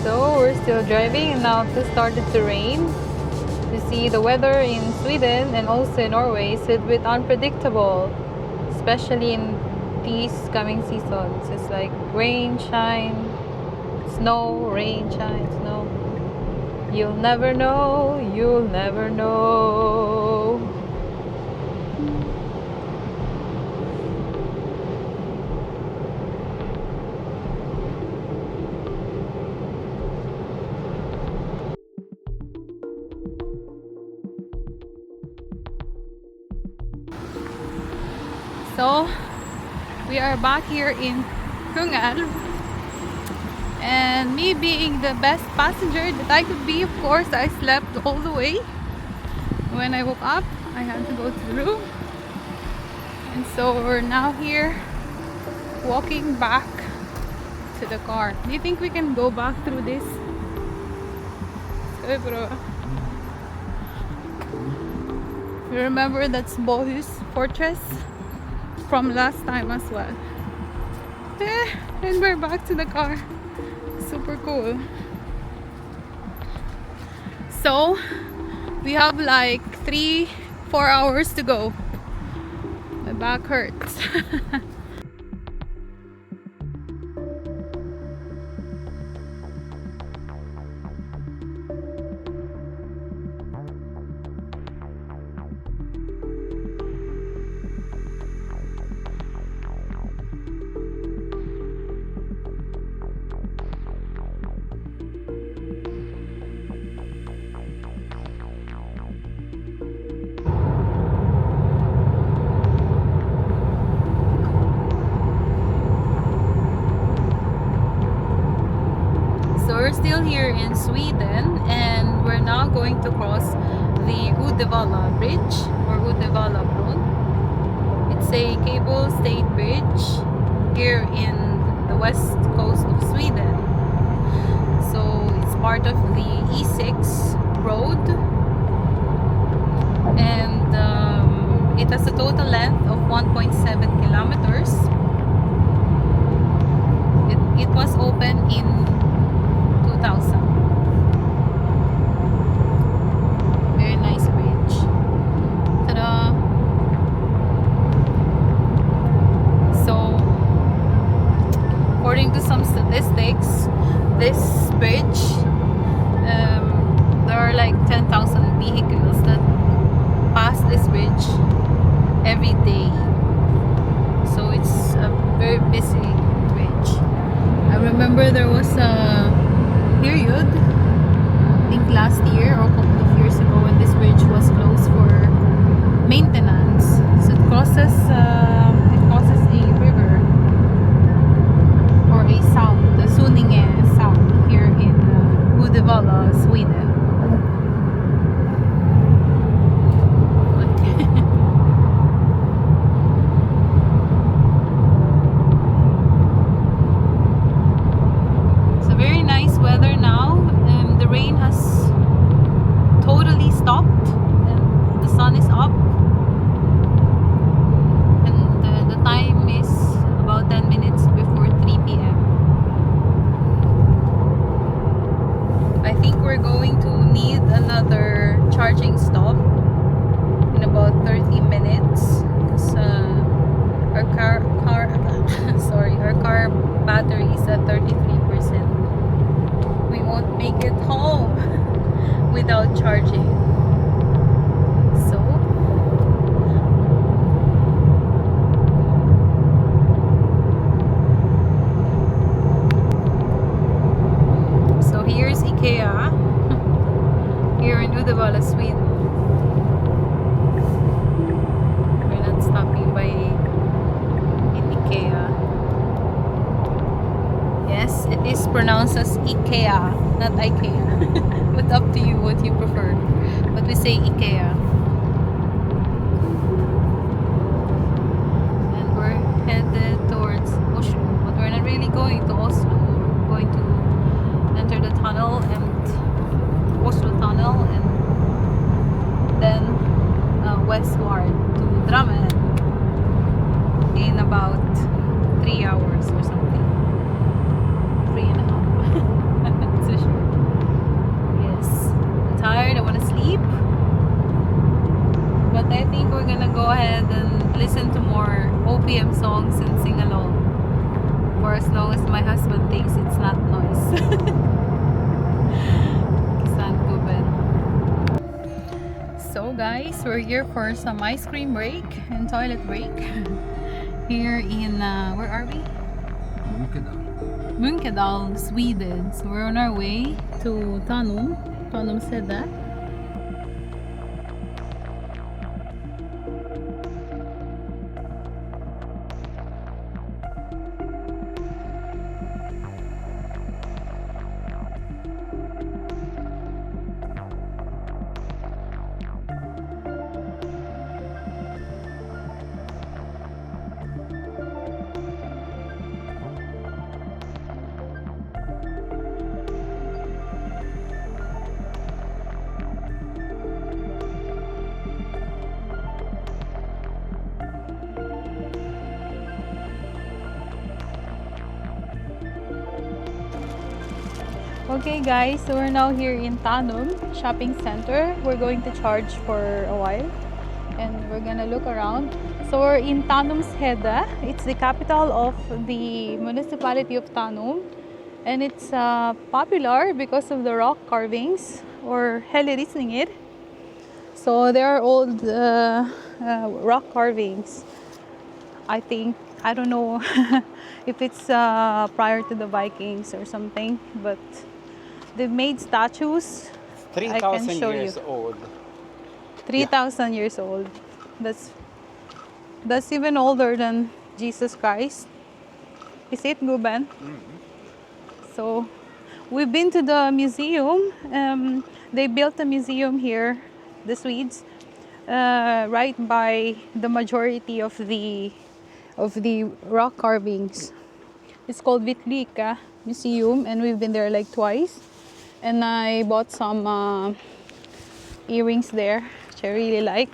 [SPEAKER 1] So we're still driving, and now it started to rain. You see, the weather in Sweden and also in Norway is a bit unpredictable, especially in these coming seasons. It's like rain, shine, snow, rain, shine, snow. You'll never know, you'll never know. So we are back here in Kungälv, and me being the best passenger that I could be, of course, I slept all the way. When I woke up, I had to go to the room, and so we're now here walking back to the car. Do you think we can go back through this? You remember that's Bohus Fortress from last time as well. And we're back to the car. Super cool. So we have like 3-4 hours to go. My back hurts. We're still here in Sweden, and we're now going to cross the Uddevalla Bridge, or Uddevalla Bron. It's a cable-stayed bridge here in the west coast of Sweden. So it's part of the E6 road, and it has a total length of 1.7 kilometers. It was opened in 2000. Very nice bridge. Ta-da! So, according to some statistics, this bridge, there are like 10,000 vehicles that pass this bridge every day. So it's a very busy bridge. I remember there was a period, I think last year or a couple of years ago, when this bridge was closed for maintenance. So it crosses a river, a sound, the Sunninge sound here in Uddevalla, Sweden. It's a very nice weather now. The rain has totally stopped and the sun is up. The time is about 10 minutes before 3 p.m. I think we're going to need another charging stop in about 30 minutes because our car battery is at 33%. We won't make it home without charging. So here's IKEA here in Uddevalla, Sweden. We're not stopping by in IKEA. Yes, it is pronounced as IKEA, not IKEA. But up to you what you prefer. But we say IKEA. And we're headed towards Oslo. But we're not really going to Oslo. We're going to enter the tunnel and Oslo tunnel and then westward to Drammen in about 3 hours or something. 3.5. Not so sure. Yes. I'm tired, I want to sleep. But I think we're gonna go ahead and listen to more OPM songs and sing along. For as long as my husband thinks it's not noise. So guys, we're here for some ice cream break and toilet break. Here in, where are we? Munkedal, Sweden. So we're on our way to Tanumshede. Okay guys, so we're now here in Tanum shopping center. We're going to charge for a while and we're gonna look around. So we're in Tanumshede. It's the capital of the municipality of Tanum, and it's popular because of the rock carvings or helleristninger. So there are old rock carvings. I think, I don't know if it's prior to the Vikings or something, but they've made statues.
[SPEAKER 2] 3,000 years old.
[SPEAKER 1] 3,000 years old. That's even older than Jesus Christ. Is it, Guben? So we've been to the museum. They built a museum here, the Swedes, right by the majority of the rock carvings. It's called Vitlyka Museum, and we've been there like twice. And I bought some earrings there, which I really like.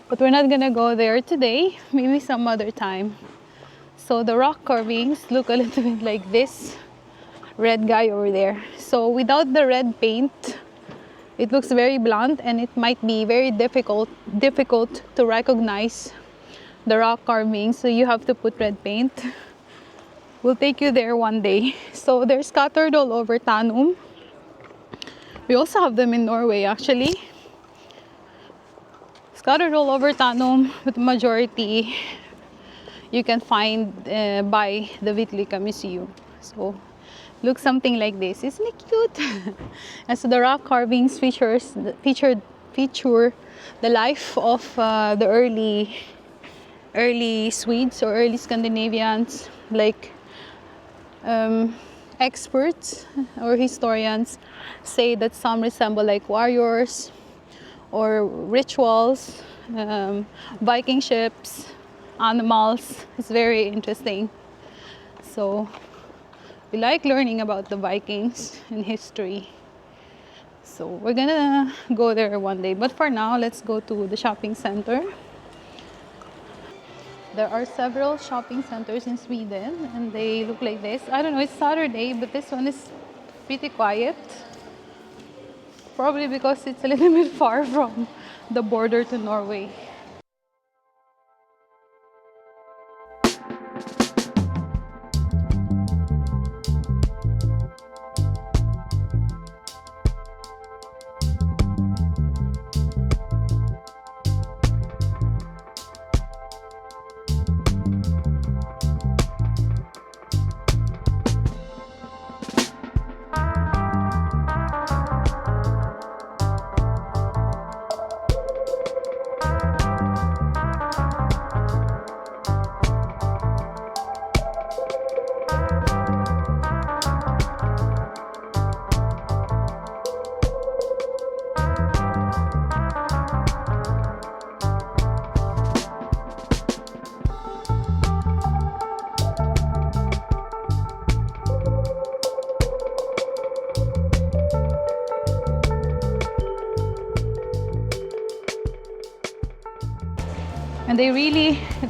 [SPEAKER 1] But we're not gonna go there today, maybe some other time. So the rock carvings look a little bit like this red guy over there. So without the red paint, it looks very blunt, and it might be very difficult to recognize the rock carvings. So you have to put red paint. We'll take you there one day. So they're scattered all over Tanum. We also have them in Norway actually. Scattered all over Tanum, but the majority you can find by the Vitlyka Museum. So looks something like this. Isn't it cute? And so the rock carvings feature the life of the early Swedes or early Scandinavians, like experts or historians say that some resemble like warriors or rituals, Viking ships, animals. It's very interesting. So we like learning about the Vikings and history. So we're gonna go there one day. But for now, let's go to the shopping center. There are several shopping centers in Sweden and they look like this. I don't know, it's Saturday, but this one is pretty quiet. Probably because it's a little bit far from the border to Norway. And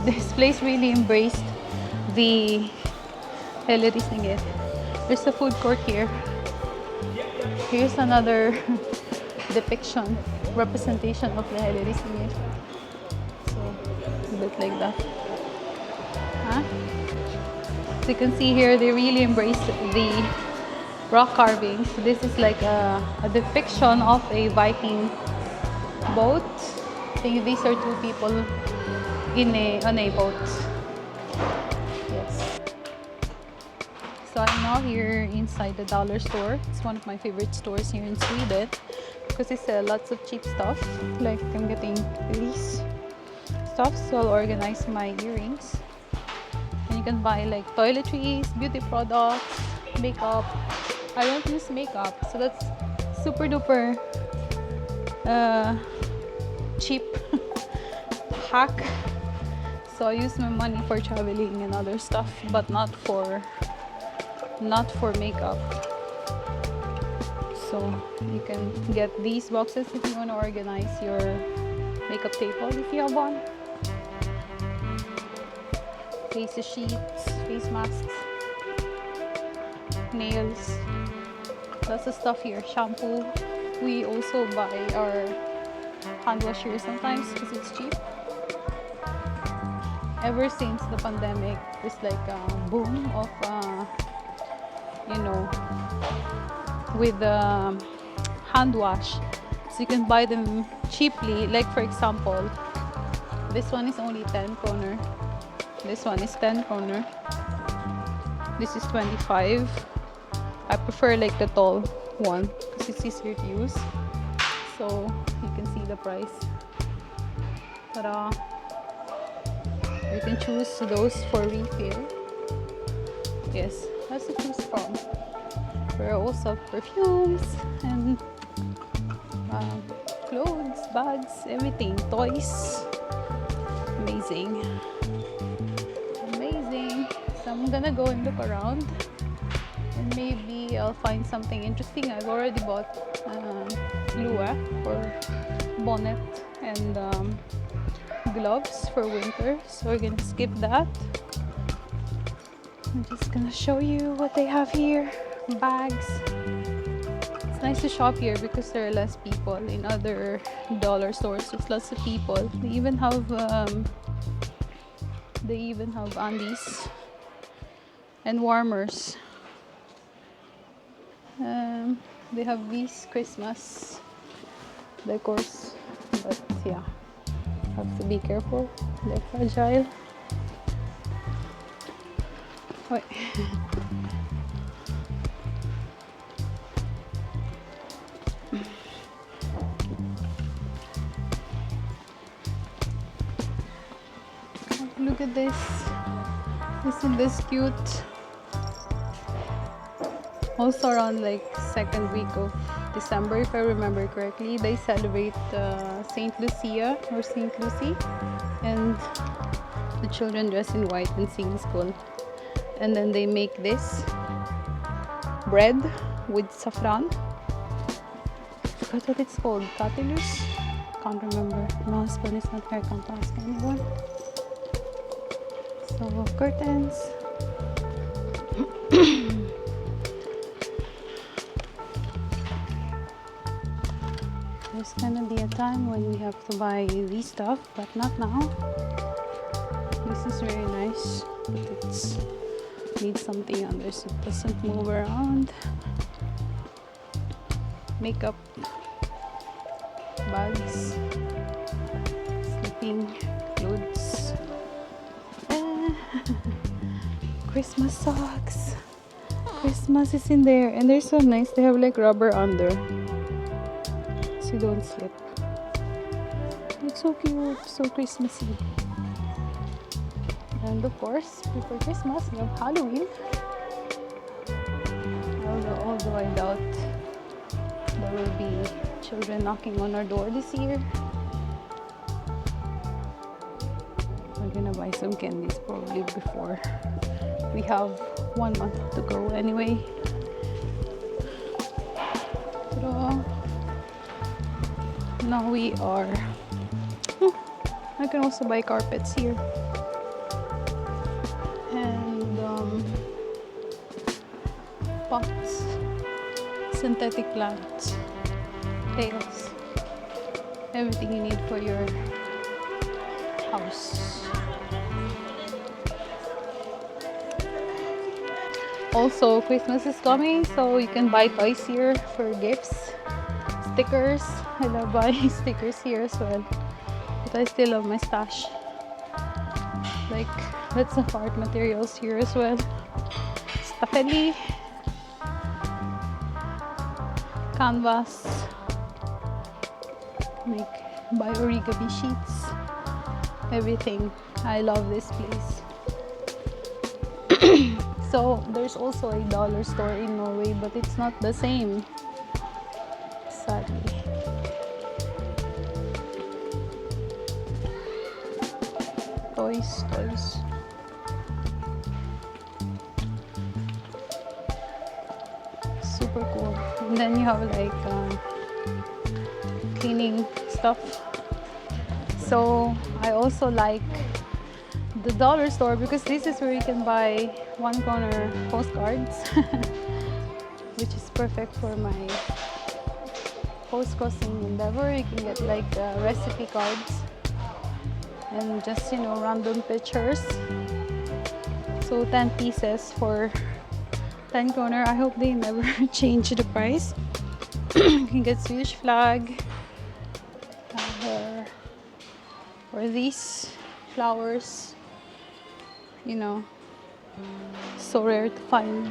[SPEAKER 1] this place really embraced the Hellerisninger. There's a food court here. Here's another depiction, representation of the Hellerisninger. So, a bit like that. Huh? So you can see here, they really embraced the rock carvings. This is like a depiction of a Viking boat. I think these are two people on a boat. Yes. So I'm now here inside the Dollarstore. It's one of my favorite stores here in Sweden because they sell lots of cheap stuff. Like I'm getting these stuff, so I'll organize my earrings. And you can buy like toiletries, beauty products, makeup. I don't use makeup, so that's super duper cheap hack. So I use my money for traveling and other stuff, but not for makeup. So you can get these boxes if you want to organize your makeup table if you have one. Face sheets, face masks, nails, lots of stuff here. Shampoo. We also buy our hand wash here sometimes because it's cheap. Ever since the pandemic, there's like a boom of, with hand wash. So you can buy them cheaply. Like for example, this one is only 10 kroner. This one is 10 kroner. This is 25. I prefer like the tall one because it's easier to use. So you can see the price. Ta-da! You can choose those for refill. Yes, that's to choose from. There are also perfumes and clothes, bags, everything, toys. Amazing. Amazing. So I'm gonna go and look around and maybe I'll find something interesting. I've already bought lue for bonnet and gloves for winter, so we're gonna skip that. I'm just gonna show you what they have here. Bags. It's nice to shop here because there are less people. In other dollar stores there's lots of people. They even have undies and warmers. They have these Christmas decors, but yeah, have to be careful, they're fragile. Wait. Look at this. Isn't this cute? Also around like second week of December, if I remember correctly, they celebrate Saint Lucia or Saint Lucy, and the children dress in white and sing in school. And then they make this bread with saffron. I forgot what it's called. Catilus? Can't remember. My husband is not here. I can't ask anyone. So curtains. There's gonna be a time when we have to buy these stuff, but not now. This is very nice, but it's needs something under so it doesn't move around. Makeup bags, sleeping clothes, Christmas socks. Christmas is in there, and they're so nice. They have like rubber under, so you don't slip. It's so cute, so Christmassy. And of course, before Christmas, we have Halloween. Although I doubt there will be children knocking on our door this year. We're gonna buy some candies probably before. We have 1 month to go anyway. So now we are. I can also buy carpets here. And pots, synthetic plants, pails, everything you need for your house. Also, Christmas is coming, so you can buy toys here for gifts. Stickers. I love buying stickers here as well. But I still love my stash. Like, lots of art materials here as well. Staffeli. Canvas. Buy origami sheets. Everything. I love this place. So there's also a dollar store in Norway, but it's not the same, sadly. Toys. Super cool. And then you have like cleaning stuff. So I also like the dollar store because this is where you can buy 1 kroner postcards, which is perfect for my post-crossing endeavor. You can get like recipe cards and just, you know, random pictures. So 10 pieces for 10 kroner. I hope they never change the price. You can get Swedish flag or these flowers. You know, so rare to find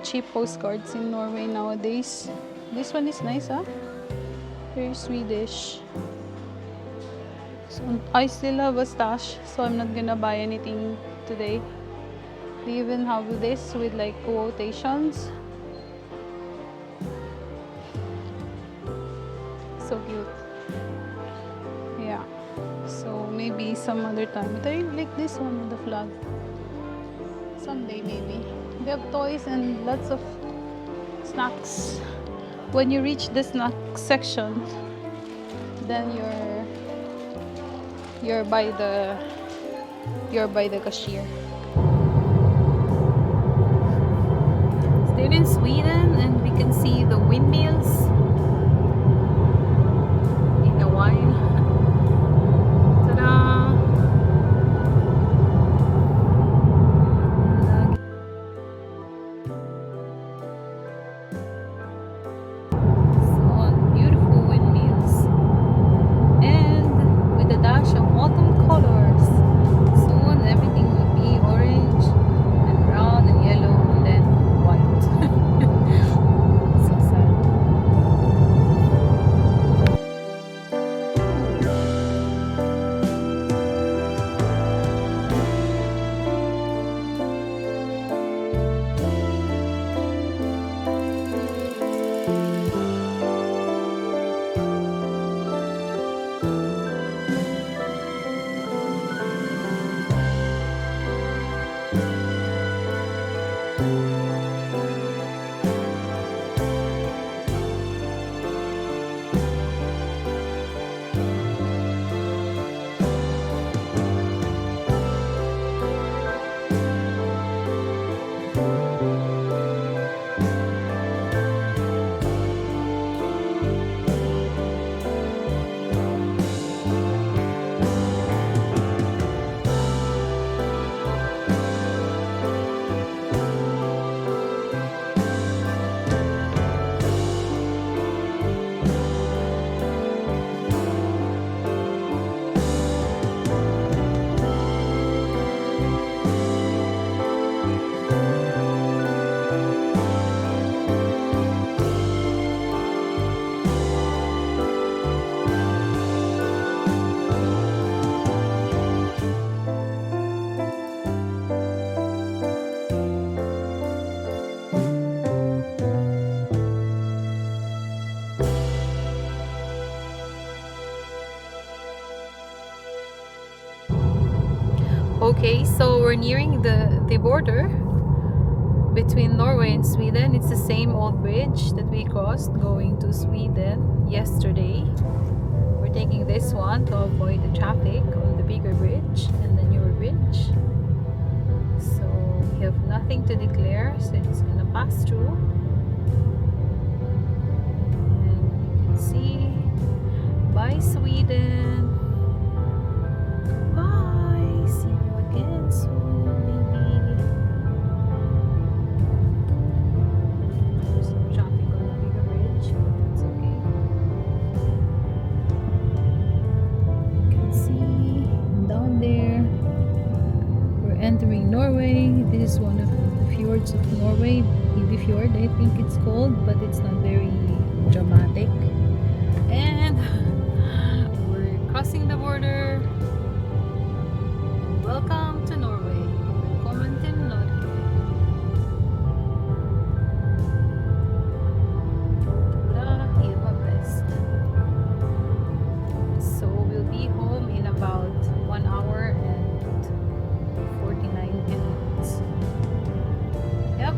[SPEAKER 1] cheap postcards in Norway nowadays. This one is nice, huh? Very Swedish. So I still have a stash, so I'm not gonna buy anything today. They even have this with like quotations. So cute. Yeah. So maybe some other time. But I like this one with the flag. Someday maybe. They have toys and lots of snacks. When you reach the snack section, then you're by the cashier. Still in Sweden, and we can see the windmills in a while. Okay, so we're nearing the border between Norway and Sweden. It's the same old bridge that we crossed going to Sweden yesterday. We're taking this one to avoid the traffic on the bigger bridge and the newer bridge. So we have nothing to declare, so it's gonna pass through. And you can see, bye Sweden. Bye. See you again soon, maybe. There's no traffic on the bigger bridge, but it's okay. You can see down there, we're entering Norway. This is one of the fjords of Norway, Ibi Fjord, I think it's called, but it's not very dramatic. And we're crossing the border. Welcome to Norway. Velkommen til Norge. Bra, Eva best. So we'll be home in about 1 hour and 49 minutes. Yep.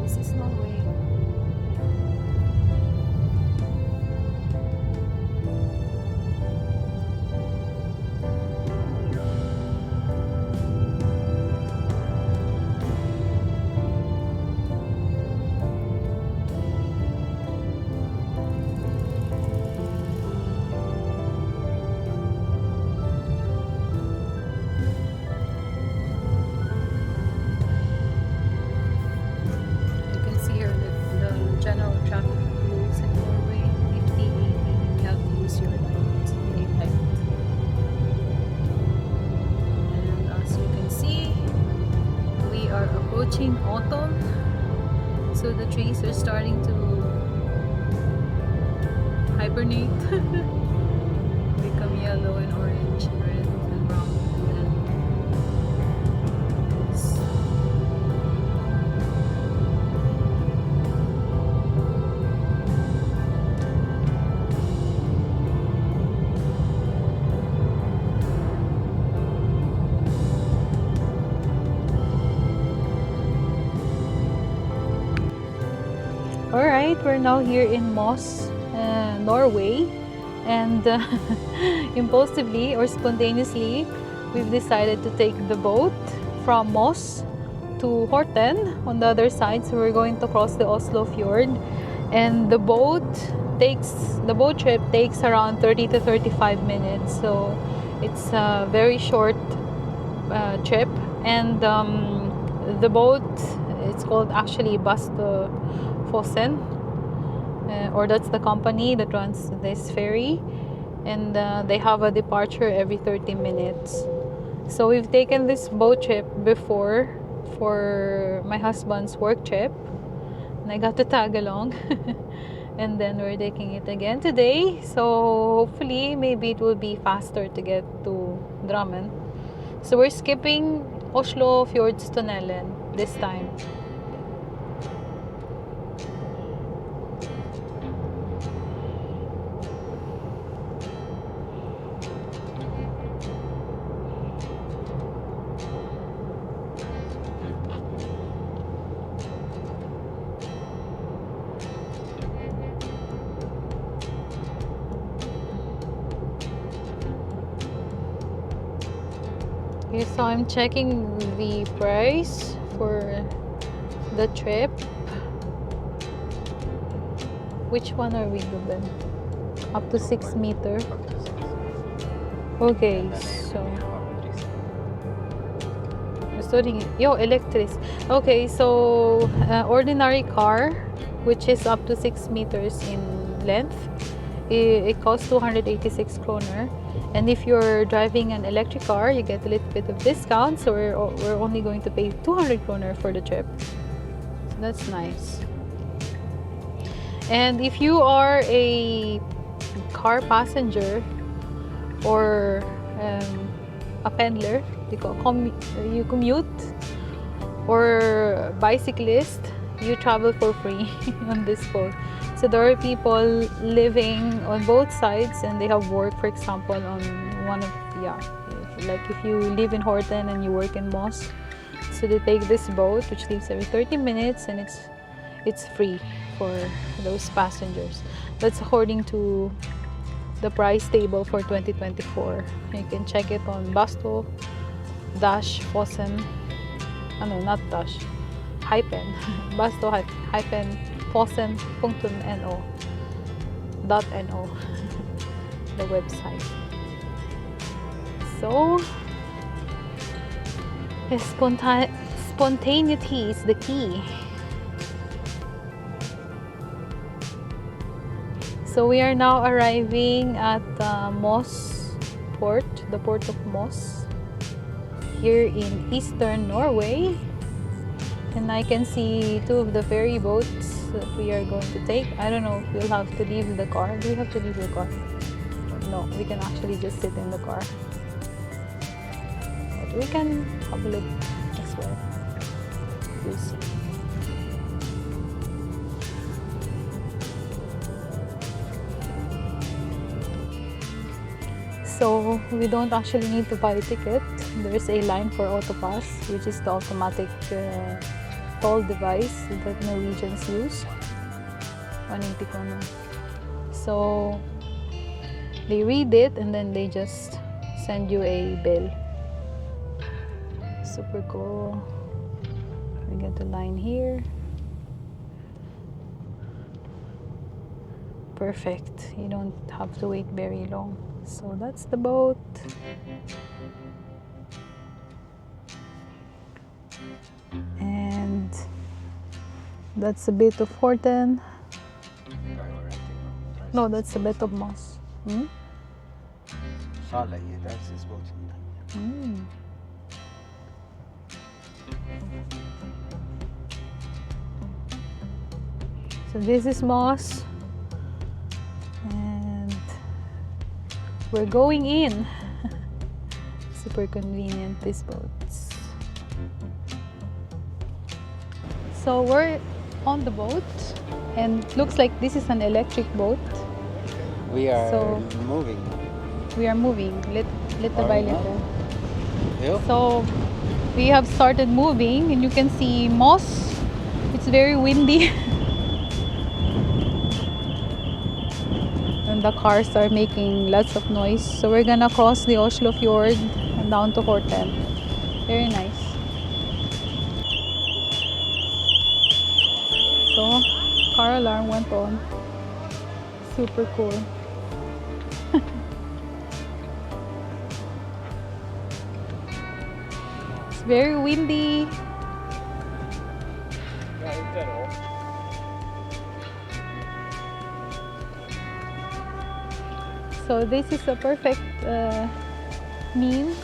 [SPEAKER 1] This is Norway. General traffic rules in Norway, 50, 80, you have to use your light, lane light. And as you can see, we are approaching autumn, so the trees are starting to hibernate, become yellow and orange, red and brown. Alright, we're now here in Moss, Norway, and impulsively or spontaneously we've decided to take the boat from Moss to Horten on the other side. So we're going to cross the Oslo Fjord, and the boat trip takes around 30 to 35 minutes, so it's a very short trip. And the boat, it's called actually Fossen, or that's the company that runs this ferry, and they have a departure every 30 minutes. So we've taken this boat trip before for my husband's work trip, and I got to tag along. And then we're taking it again today, so hopefully maybe it will be faster to get to Drammen. So we're skipping Oslo Fjordstunnelen this time. Okay, so I'm checking the price for the trip. Which one are we doing? Up to 6 meter. Okay, so electric. Okay, so ordinary car, which is up to 6 meters in length, it costs 286 kroner. And if you're driving an electric car, you get a little bit of discount, so we're only going to pay 200 kroner for the trip. So that's nice. And if you are a car passenger or a pendler, you commute, or bicyclist, you travel for free on this boat. So there are people living on both sides, and they have work, for example, on one of Like if you live in Horten and you work in Moss, so they take this boat which leaves every 30 minutes, and it's free for those passengers. That's according to the price table for 2024. You can check it on basto-fossen, not dash, hyphen, basto-fossen.no, the website. So spontaneity is the key. So we are now arriving at Moss port, the port of Moss, here in eastern Norway. And I can see two of the ferry boats that we are going to take. I don't know if we'll have to leave the car. Do we have to leave the car? No, we can actually just sit in the car. But we can have a look as well. We'll see. So we don't actually need to buy a ticket. There's a line for AutoPass, which is the automatic toll device that Norwegians use. 180 kroner. So they read it and then they just send you a bill. Super cool. We get the line here. Perfect. You don't have to wait very long. So that's the boat. And that's a bit of Horten. No, that's a bit of Moss. Hmm?
[SPEAKER 2] That's his boat.
[SPEAKER 1] Mm. So this is Moss. And we're going in. Super convenient, these boats. So we're on the boat, and it looks like this is an electric boat.
[SPEAKER 2] We are moving.
[SPEAKER 1] We are moving little by little.
[SPEAKER 2] Yeah.
[SPEAKER 1] So we have started moving, and you can see Moss. It's very windy. And the cars are making lots of noise. So we're gonna cross the Oslo Fjord and down to Horten. Very nice. So car alarm went on. Super cool. It's very windy. So this is a perfect means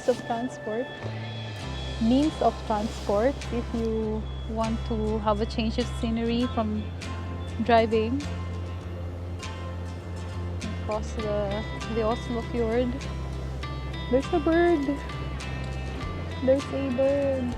[SPEAKER 1] of transport. If you want to have a change of scenery from driving across the Oslo Fjord. There's a bird. There's a bird.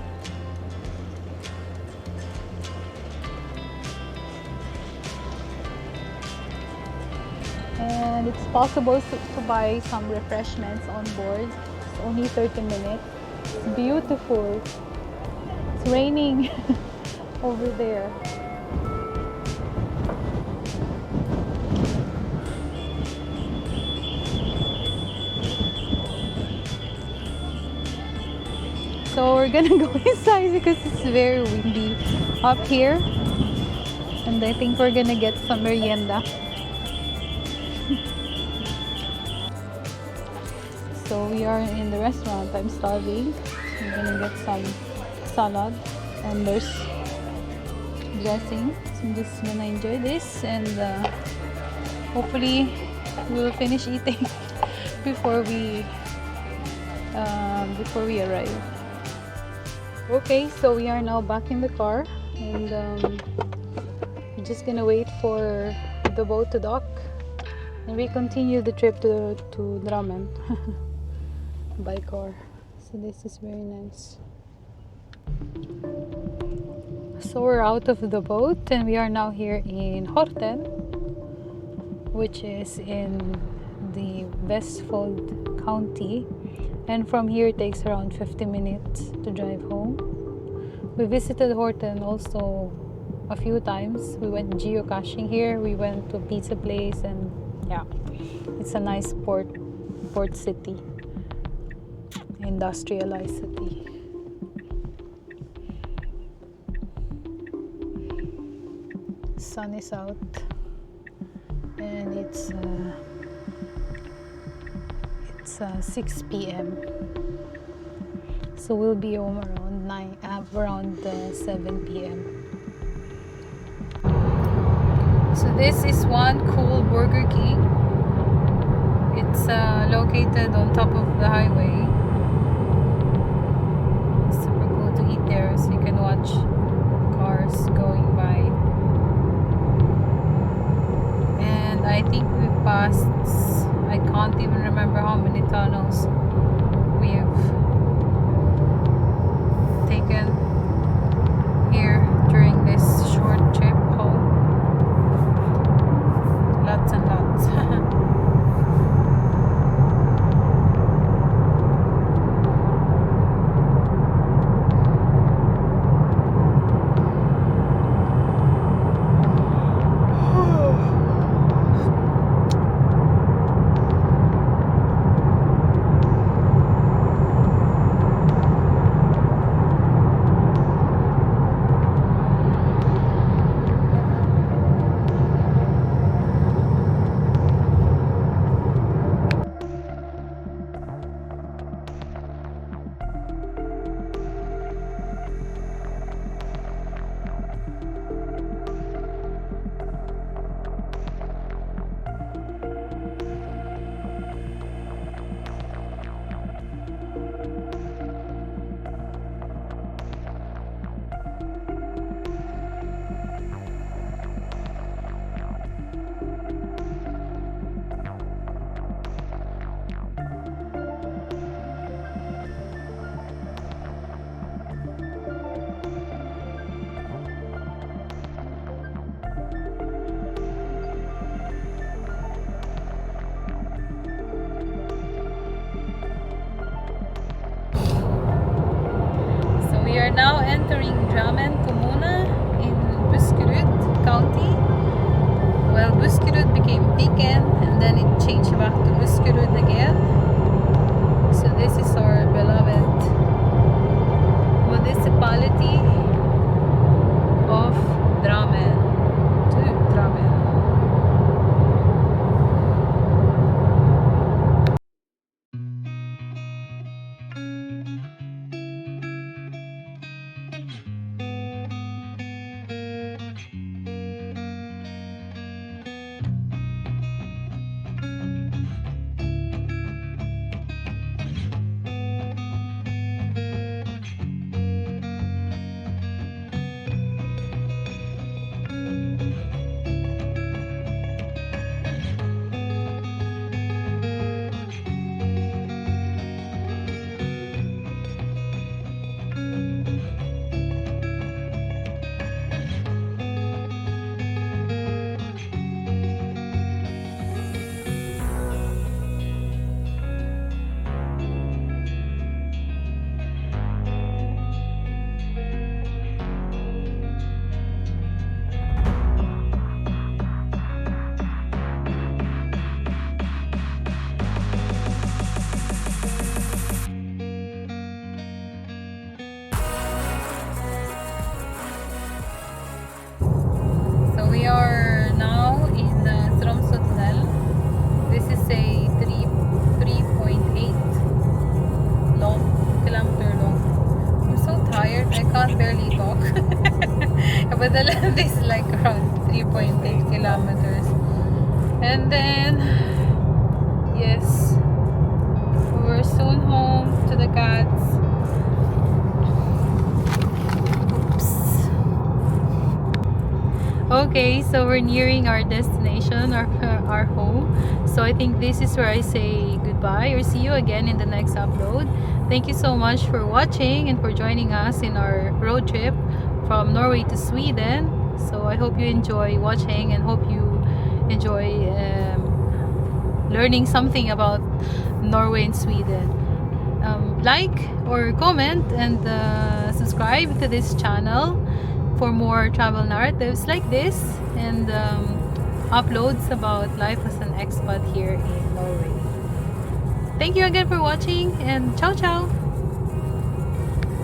[SPEAKER 1] And it's possible to buy some refreshments on board. It's only 30 minutes. It's beautiful. It's raining over there. So we're gonna go inside because it's very windy up here. And I think we're gonna get some merienda. So we are in the restaurant. I'm starving. I'm gonna get some salad, and there's dressing. So I'm just gonna enjoy this, and hopefully we'll finish eating before we arrive. Okay, so we are now back in the car, and we're just gonna wait for the boat to dock, and we continue the trip to Drammen. By car. So this is very nice. So we're out of the boat, and we are now here in Horten, which is in the Vestfold County And from here it takes around 50 minutes to drive home. We visited Horten also a few times. We went geocaching here, we went to a pizza place, and yeah, it's a nice port city, industrialized city. Sun is out and it's 6 p.m. So we'll be home around 7 p.m. So this is one cool Burger King. It's located on top of the highway. It's super cool to eat there, so you can watch cars going by. And I think we've passed, I can't even remember how many tunnels we've taken here during this short trip home. Lots and lots. We are now entering Drammen Kommune in Buskerud County. Well, Buskerud became Viken and then it changed back to Buskerud again. So this is our beloved municipality of Drammen. To Drammen. We are now in the Tromsø tunnel. This is a 3.8 kilometer long. I'm so tired, I can't barely talk. But the length is like around 3.8 kilometers. And then, yes, we're soon home to the cats. Okay, so we're nearing our destination, our home. So I think this is where I say goodbye or see you again in the next upload. Thank you so much for watching and for joining us in our road trip from Norway to Sweden. So I hope you enjoy watching and hope you enjoy learning something about Norway and Sweden. like or comment and subscribe to this channel for more travel narratives like this, and uploads about life as an expat here in Norway. Thank you again for watching, and ciao ciao!